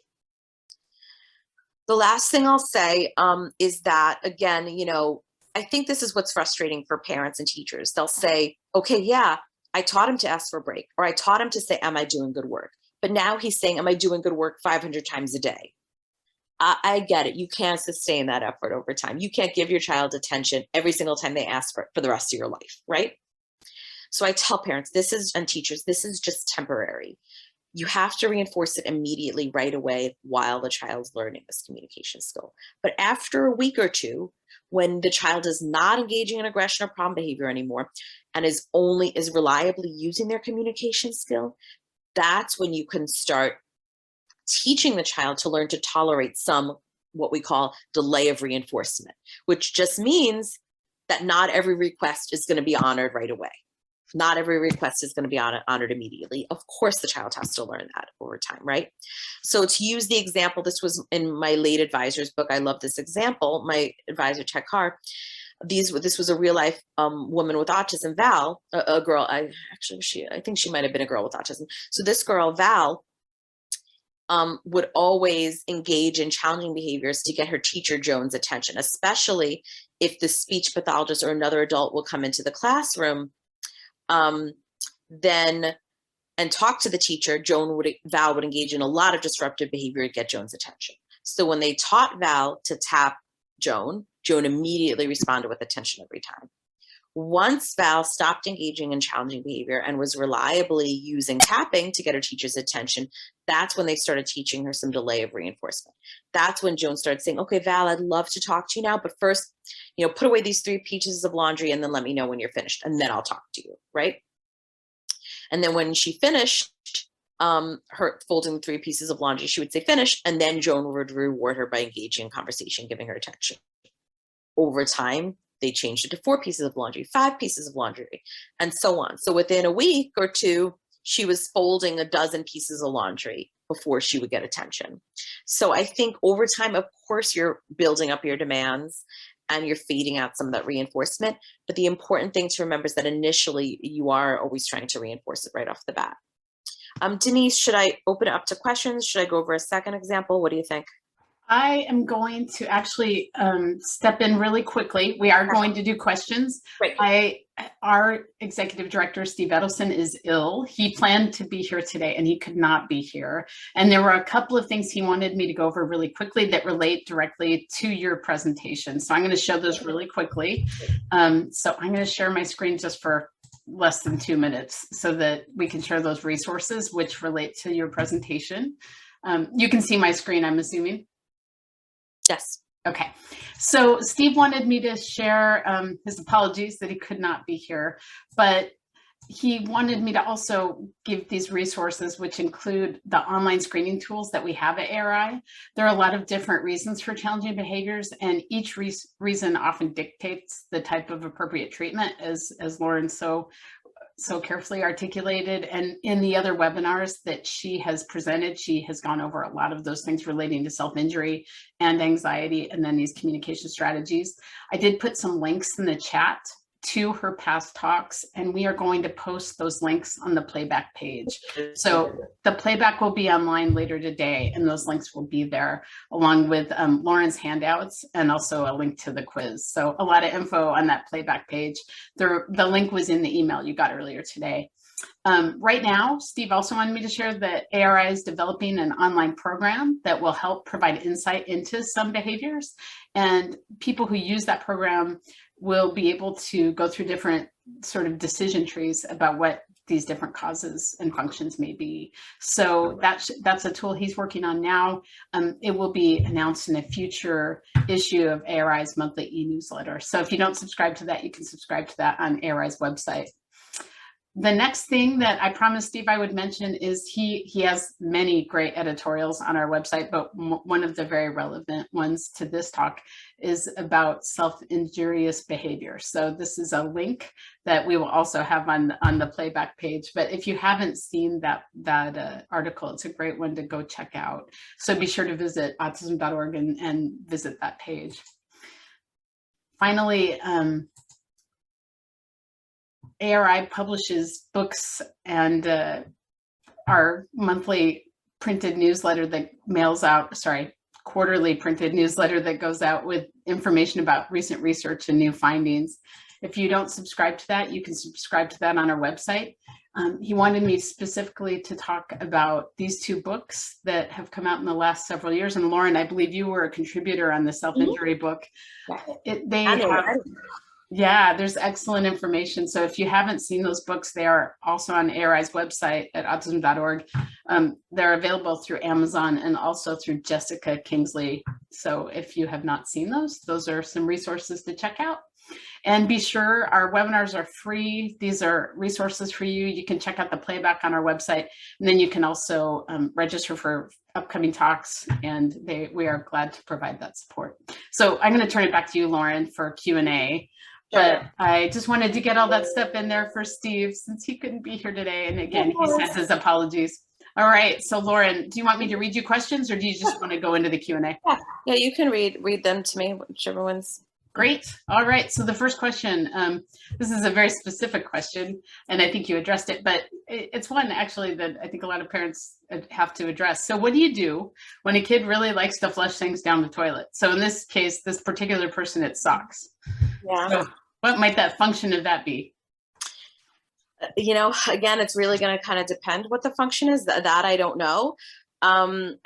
The last thing I'll say is that, again, I think this is what's frustrating for parents and teachers. They'll say, okay, yeah, I taught him to ask for a break, or I taught him to say, am I doing good work? But now he's saying, am I doing good work 500 times a day? I get it. You can't sustain that effort over time. You can't give your child attention every single time they ask for the rest of your life, right? So I tell parents, and teachers, this is just temporary. You have to reinforce it immediately right away while the child's learning this communication skill. But after a week or two, when the child is not engaging in aggression or problem behavior anymore and is reliably using their communication skill, that's when you can start teaching the child to learn to tolerate some, what we call delay of reinforcement, which just means that not every request is going to be honored right away. Not every request is going to be honored immediately. Of course, the child has to learn that over time, right? So to use the example, this was in my late advisor's book. I love this example. My advisor, Tech Carr, this was a real life woman with autism, Val, a girl. I think she might have been a girl with autism. So this girl, Val, would always engage in challenging behaviors to get her teacher, Joan's, attention, especially if the speech pathologist or another adult will come into the classroom then and talk to the teacher. Val would engage in a lot of disruptive behavior to get Joan's attention. So when they taught Val to tap Joan immediately responded with attention every time. Once Val stopped engaging in challenging behavior and was reliably using tapping to get her teacher's attention, that's when they started teaching her some delay of reinforcement. That's when Joan started saying, okay, Val, I'd love to talk to you now, but first, put away these 3 pieces of laundry and then let me know when you're finished, and then I'll talk to you, right? And then when she finished her folding the 3 pieces of laundry, she would say finished, and then Joan would reward her by engaging in conversation, giving her attention. Over time, they changed it to 4 pieces of laundry, 5 pieces of laundry, and so on. So within a week or two, she was folding a dozen pieces of laundry before she would get attention. So I think over time, of course, you're building up your demands and you're fading out some of that reinforcement. But the important thing to remember is that initially you are always trying to reinforce it right off the bat. Denise, should I open it up to questions? Should I go over a second example? What do you think? I am going to actually step in really quickly. We are going to do questions. Right. Our executive director, Steve Edelson, is ill. He planned to be here today and he could not be here. And there were a couple of things he wanted me to go over really quickly that relate directly to your presentation. So I'm going to show those really quickly. So I'm going to share my screen just for less than 2 minutes so that we can share those resources which relate to your presentation. You can see my screen, I'm assuming. Yes. Okay. So Steve wanted me to share his apologies that he could not be here, but he wanted me to also give these resources, which include the online screening tools that we have at ARI. There are a lot of different reasons for challenging behaviors, and each reason often dictates the type of appropriate treatment, as Lauren so carefully articulated. And in the other webinars that she has presented, she has gone over a lot of those things relating to self-injury and anxiety, and then these communication strategies. I did put some links in the chat to her past talks, and we are going to post those links on the playback page. So the playback will be online later today, and those links will be there along with Lauren's handouts and also a link to the quiz. So a lot of info on that playback page. The link was in the email you got earlier today. Right now, Steve also wanted me to share that ARI is developing an online program that will help provide insight into some behaviors, and people who use that program will be able to go through different sort of decision trees about what these different causes and functions may be. So that's a tool he's working on now. It will be announced in a future issue of ARI's monthly e-newsletter. So if you don't subscribe to that, you can subscribe to that on ARI's website. The next thing that I promised Steve I would mention is he has many great editorials on our website, but one of the very relevant ones to this talk is about self-injurious behavior. So this is a link that we will also have on the playback page. But if you haven't seen that article, it's a great one to go check out. So be sure to visit autism.org and visit that page. Finally, ARI publishes books and our monthly printed newsletter that mails out, quarterly printed newsletter that goes out with information about recent research and new findings. If you don't subscribe to that, you can subscribe to that on our website. He wanted me specifically to talk about these two books that have come out in the last several years. And Lauren, I believe you were a contributor on the self-injury book. Yeah, there's excellent information. So if you haven't seen those books, they are also on ARI's website at autism.org. They're available through Amazon and also through Jessica Kingsley. So if you have not seen those are some resources to check out. And be sure our webinars are free. These are resources for you. You can check out the playback on our website. And then you can also register for upcoming talks, and we are glad to provide that support. So I'm going to turn it back to you, Lauren, for Q&A. But I just wanted to get all that stuff in there for Steve since he couldn't be here today. And again, he says his apologies. All right. So Lauren, do you want me to read you questions or do you just want to go into the Q&A? Yeah, you can read them to me, whichever one's. Great. All right. So the first question, this is a very specific question, and I think you addressed it, but it's one actually that I think a lot of parents have to address. So what do you do when a kid really likes to flush things down the toilet? So in this case, this particular person, it's socks. Yeah. So what might that function of that be? Again, it's really going to kind of depend what the function is. That I don't know. I'm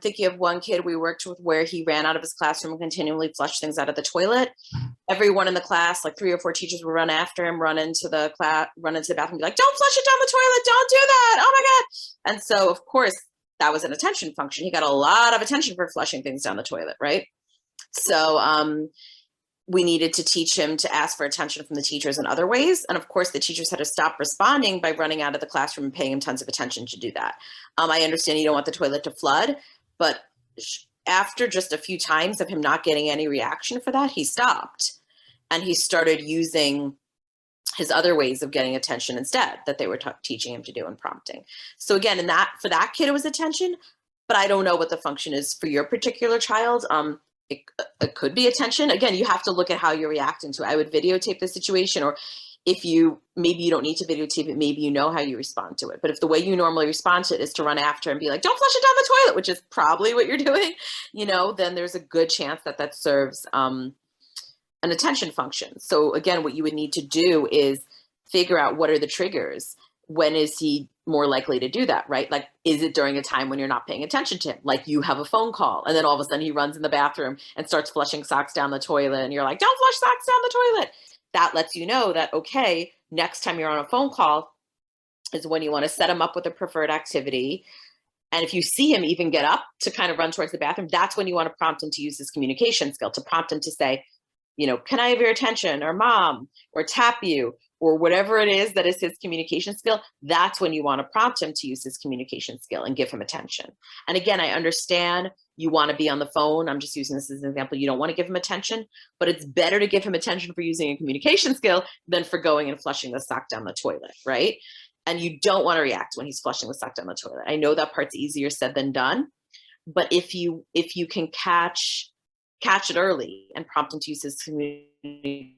thinking of one kid we worked with where he ran out of his classroom and continually flushed things out of the toilet. Everyone in the class, like 3 or 4 teachers, would run after him, run into the bathroom, and be like, "Don't flush it down the toilet! Don't do that! Oh my God!" And so, of course, that was an attention function. He got a lot of attention for flushing things down the toilet, right? So, we needed to teach him to ask for attention from the teachers in other ways. And of course, the teachers had to stop responding by running out of the classroom and paying him tons of attention to do that. I understand you don't want the toilet to flood, but after just a few times of him not getting any reaction for that, he stopped. And he started using his other ways of getting attention instead that they were teaching him to do and prompting. So again, for that kid, it was attention, but I don't know what the function is for your particular child. It could be attention. Again, you have to look at how you're reacting to it. I would videotape the situation, or maybe you don't need to videotape it, maybe you know how you respond to it. But if the way you normally respond to it is to run after and be like, "Don't flush it down the toilet," which is probably what you're doing, then there's a good chance that serves an attention function. So again, what you would need to do is figure out what are the triggers. When is he more likely to do that, right? Like, is it during a time when you're not paying attention to him? Like you have a phone call and then all of a sudden he runs in the bathroom and starts flushing socks down the toilet and you're like, "Don't flush socks down the toilet." That lets you know that, okay, next time you're on a phone call is when you want to set him up with a preferred activity. And if you see him even get up to kind of run towards the bathroom, that's when you want to prompt him to use his communication skill, to prompt him to say, "Can I have your attention?" or "Mom," or "tap you," or whatever it is that is his communication skill. That's when you want to prompt him to use his communication skill and give him attention. And again, I understand you want to be on the phone. I'm just using this as an example. You don't want to give him attention, but it's better to give him attention for using a communication skill than for going and flushing the sock down the toilet, right? And you don't want to react when he's flushing the sock down the toilet. I know that part's easier said than done, but if you can catch it early and prompt him to use his communication,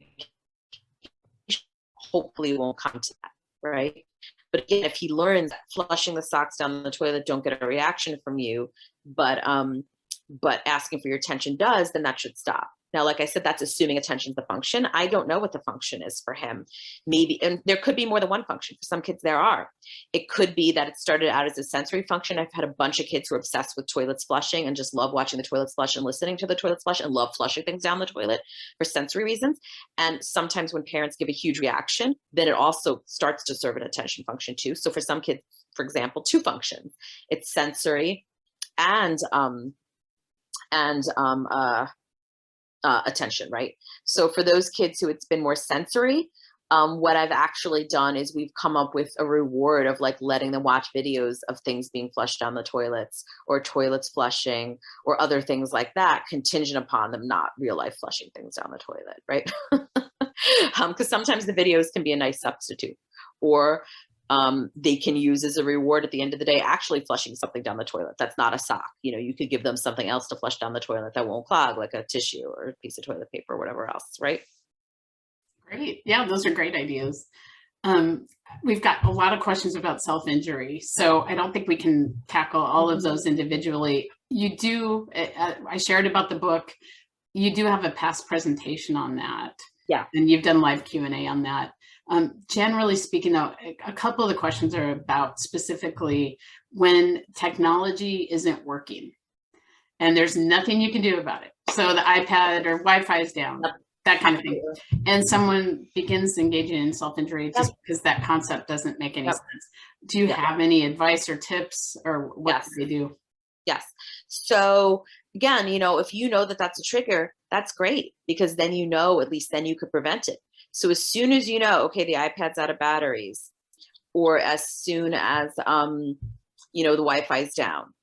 hopefully it won't come to that, right? But again, if he learns that flushing the socks down the toilet don't get a reaction from you, but asking for your attention does, then that should stop. Now, like I said, that's assuming attention's the function. I don't know what the function is for him. Maybe, and there could be more than one function. For some kids, there are. It could be that it started out as a sensory function. I've had a bunch of kids who are obsessed with toilets flushing and just love watching the toilets flush and listening to the toilets flush and love flushing things down the toilet for sensory reasons. And sometimes when parents give a huge reaction, then it also starts to serve an attention function too. So for some kids, for example, two functions. It's sensory and attention, right? So for those kids who it's been more sensory, what I've actually done is we've come up with a reward of like letting them watch videos of things being flushed down the toilets or toilets flushing or other things like that, contingent upon them not real life flushing things down the toilet, right? Because sometimes the videos can be a nice substitute, or they can use as a reward at the end of the day actually flushing something down the toilet that's not a sock. You know, you could give them something else to flush down the toilet that won't clog, like a tissue or a piece of toilet paper or whatever else, right? Great. Yeah, those are great ideas. We've got a lot of questions about self-injury, so I don't think we can tackle all of those individually. You do, I shared about the book. You do have a past presentation on that. Yeah. And you've done live Q&A on that. Generally speaking, though, a couple of the questions are about specifically when technology isn't working and there's nothing you can do about it. So the iPad or Wi-Fi is down, that kind of thing. And someone begins engaging in self-injury just because that concept doesn't make any sense. Do you have any advice or tips, or what do they do? Yes. So again, you know, if you know that that's a trigger, that's great, because then you know, at least then you could prevent it. So as soon as you know, okay, the iPad's out of batteries, or as soon as, you know, the Wi-Fi's down,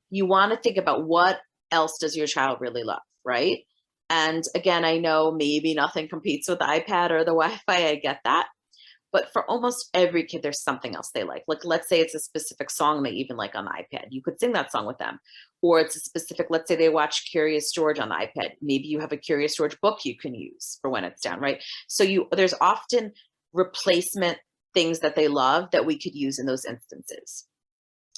you want to think about what else does your child really love, right? And again, I know maybe nothing competes with the iPad or the Wi-Fi, I get that. But for almost every kid, there's something else they like. Like, let's say it's a specific song they even like on the iPad. You could sing that song with them. Or it's a specific, let's say they watch Curious George on the iPad. Maybe you have a Curious George book you can use for when it's down, right? So there's often replacement things that they love that we could use in those instances.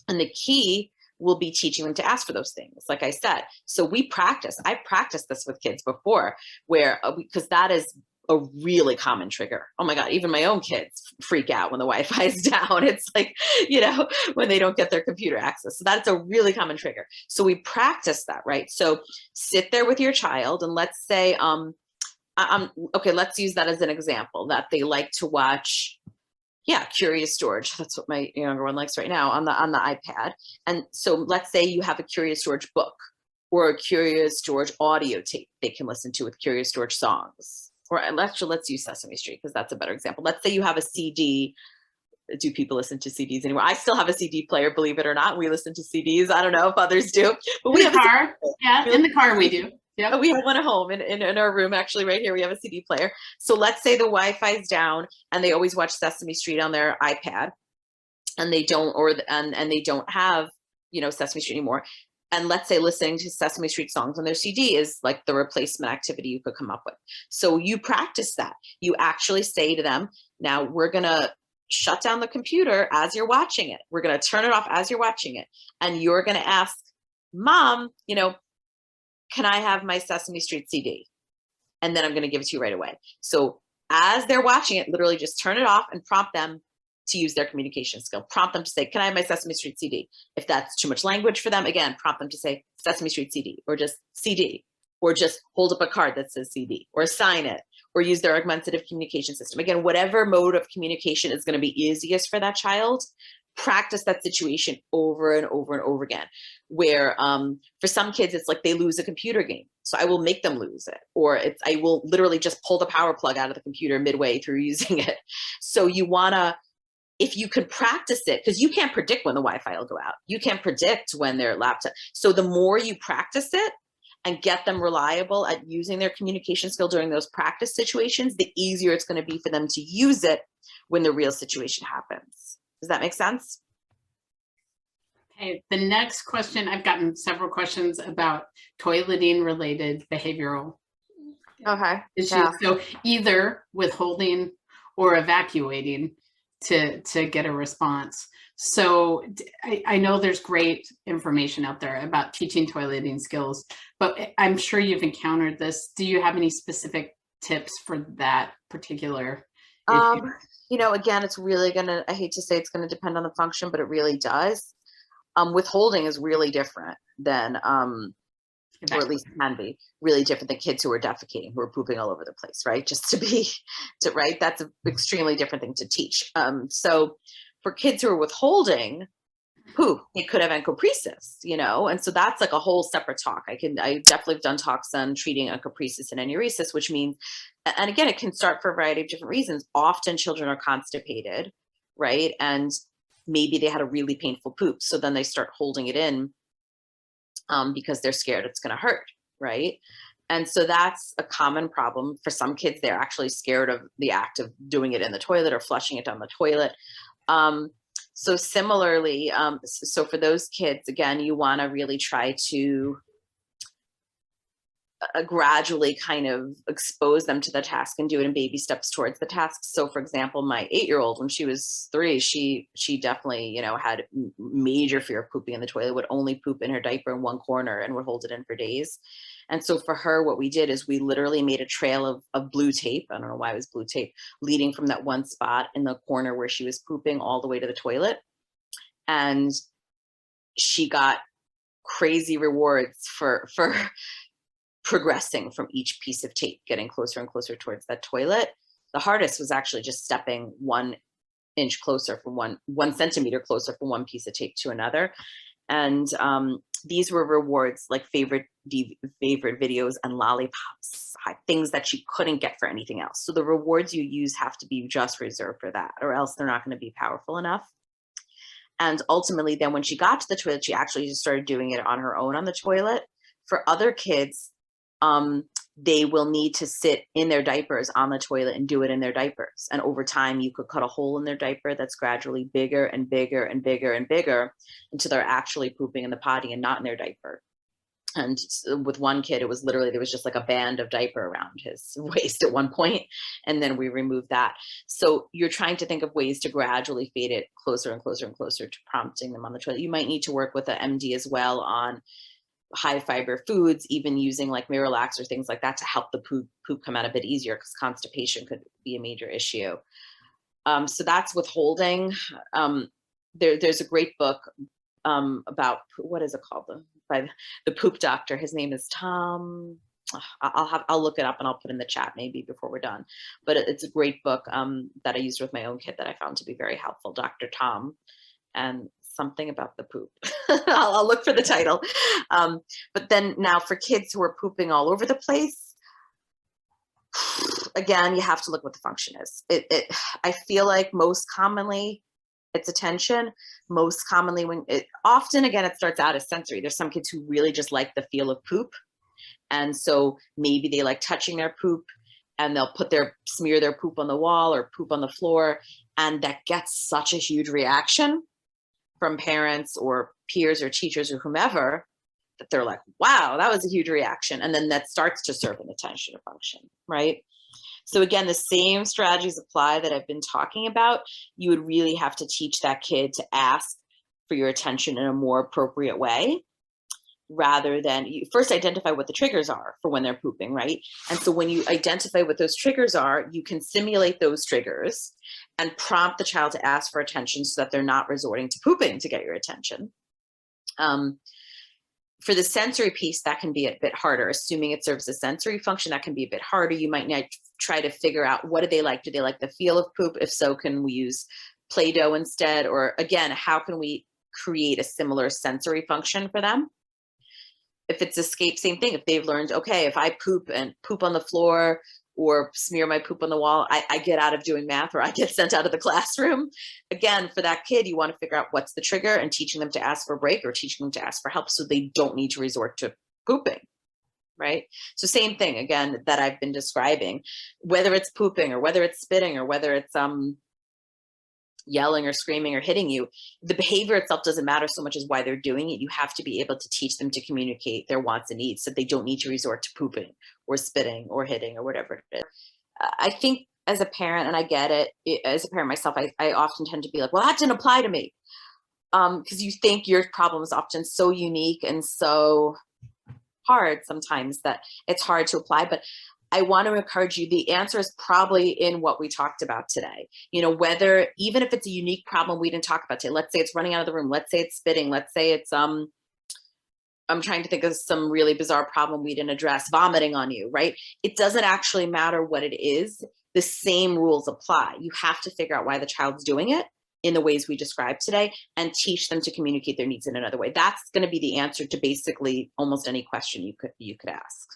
And the key will be teaching them to ask for those things, like I said. So I've practiced this with kids before, where, because that is a really common trigger. Oh my God, even my own kids freak out when the Wi-Fi is down. It's like, you know, when they don't get their computer access. So that's a really common trigger. So we practice that, right? So sit there with your child and let's say, okay, let's use that as an example, that they like to watch, Curious George. That's what my younger one likes right now on the iPad. And so let's say you have a Curious George book or a Curious George audio tape they can listen to with Curious George songs. Or actually, let's use Sesame Street because that's a better example. Let's say you have a CD. Do people listen to CDs anymore? I still have a CD player, believe it or not. We listen to CDs. I don't know if others do, but we have a car. In the car we do. Yeah, we have one at home in our room. Actually, right here we have a CD player. So let's say the Wi-Fi is down and they always watch Sesame Street on their iPad, and they don't, and they don't have, you know, Sesame Street anymore. And let's say listening to Sesame Street songs on their CD is like the replacement activity you could come up with. So you practice that. You actually say to them, now we're going to shut down the computer as you're watching it. We're going to turn it off as you're watching it. And you're going to ask, Mom, you know, can I have my Sesame Street CD? And then I'm going to give it to you right away. So as they're watching it, literally just turn it off and prompt them to use their communication skill. Prompt them to say, can I have my Sesame Street CD? If that's too much language for them, again, prompt them to say Sesame Street CD, or just CD, or just hold up a card that says CD, or sign it, or use their augmentative communication system. Again, whatever mode of communication is going to be easiest for that child, practice that situation over and over and over again. Where for some kids, it's like they lose a computer game. So I will make them lose it. Or I will literally just pull the power plug out of the computer midway through using it. So you want to, if you could practice it, because you can't predict when the Wi-Fi will go out. You can't predict when their laptop. So the more you practice it and get them reliable at using their communication skill during those practice situations, the easier it's going to be for them to use it when the real situation happens. Does that make sense? Okay, the next question, I've gotten several questions about toileting related behavioral issues. Yeah. So either withholding or evacuating. to get a response. So I know there's great information out there about teaching toileting skills, but I'm sure you've encountered this. Do you have any specific tips for that particular issue? You know, again, it's really gonna, I hate to say it's gonna depend on the function, but it really does. Withholding is really different than, or at least can be really different than kids who are defecating, who are pooping all over the place, right? Just to be, right? That's an extremely different thing to teach. So for kids who are withholding poop, they could have encopresis, you know? And so that's like a whole separate talk. I definitely have done talks on treating encopresis and enuresis, which means, and again, it can start for a variety of different reasons. Often children are constipated, right? And maybe they had a really painful poop. So then they start holding it in because they're scared it's going to hurt, right? And so that's a common problem for some kids. They're actually scared of the act of doing it in the toilet or flushing it down the toilet. So similarly, so for those kids, again, you want to really try to gradually kind of expose them to the task and do it in baby steps towards the task. So for example, my 8-year-old, when she was 3, she definitely, you know, had major fear of pooping in the toilet, would only poop in her diaper in one corner and would hold it in for days. And so for her, what we did is we literally made a trail of blue tape. I don't know why it was blue tape, leading from that one spot in the corner where she was pooping all the way to the toilet. And she got crazy rewards for progressing from each piece of tape, getting closer and closer towards that toilet. The hardest was actually just stepping 1 inch closer from one centimeter closer from one piece of tape to another. And these were rewards like favorite videos and lollipops, things that she couldn't get for anything else. So the rewards you use have to be just reserved for that, or else they're not going to be powerful enough. And ultimately, then when she got to the toilet, she actually just started doing it on her own on the toilet. For other kids, they will need to sit in their diapers on the toilet and do it in their diapers. And over time, you could cut a hole in their diaper that's gradually bigger and bigger and bigger and bigger until they're actually pooping in the potty and not in their diaper. And with one kid, it was literally, there was just like a band of diaper around his waist at one point, and then we removed that. So you're trying to think of ways to gradually fade it closer and closer and closer to prompting them on the toilet. You might need to work with an MD as well on high fiber foods, even using like Miralax or things like that to help the poop come out a bit easier, because constipation could be a major issue. So that's withholding. There's a great book about, what is it called, by the poop doctor. His name is Tom. I'll look it up and I'll put in the chat maybe before we're done. But it's a great book that I used with my own kid that I found to be very helpful. Dr. Tom and something about the poop. I'll look for the title. But then now for kids who are pooping all over the place, again, you have to look what the function is. I feel like most commonly it's attention. Most commonly often, again, it starts out as sensory. There's some kids who really just like the feel of poop. And so maybe they like touching their poop, and they'll smear their poop on the wall or poop on the floor. And that gets such a huge reaction from parents or peers or teachers or whomever, that they're like, wow, that was a huge reaction. And then that starts to serve an attention function, right? So again, the same strategies apply that I've been talking about. You would really have to teach that kid to ask for your attention in a more appropriate way, rather than, you first identify what the triggers are for when they're pooping, right? And so when you identify what those triggers are, you can simulate those triggers and prompt the child to ask for attention so that they're not resorting to pooping to get your attention. For the sensory piece, that can be a bit harder. Assuming it serves a sensory function, that can be a bit harder. You might need to try to figure out, what do they like? Do they like the feel of poop? If so, can we use Play-Doh instead? Or again, how can we create a similar sensory function for them? If it's escape, same thing. If they've learned, okay, if I poop on the floor or smear my poop on the wall, I get out of doing math, or I get sent out of the classroom. Again, for that kid, you want to figure out what's the trigger and teaching them to ask for a break or teaching them to ask for help so they don't need to resort to pooping, right? So same thing, again, that I've been describing, whether it's pooping or whether it's spitting or whether it's yelling or screaming or hitting you, the behavior itself doesn't matter so much as why they're doing it. You have to be able to teach them to communicate their wants and needs so they don't need to resort to pooping or spitting or hitting or whatever it is. I think as a parent, and I get it, as a parent myself, I often tend to be like, well, that didn't apply to me. Because you think your problem is often so unique and so hard sometimes that it's hard to apply. But I want to encourage you, the answer is probably in what we talked about today. You know, whether, even if it's a unique problem we didn't talk about today, let's say it's running out of the room, let's say it's spitting, let's say it's, I'm trying to think of some really bizarre problem we didn't address, vomiting on you, right? It doesn't actually matter what it is. The same rules apply. You have to figure out why the child's doing it in the ways we described today and teach them to communicate their needs in another way. That's going to be the answer to basically almost any question you could ask.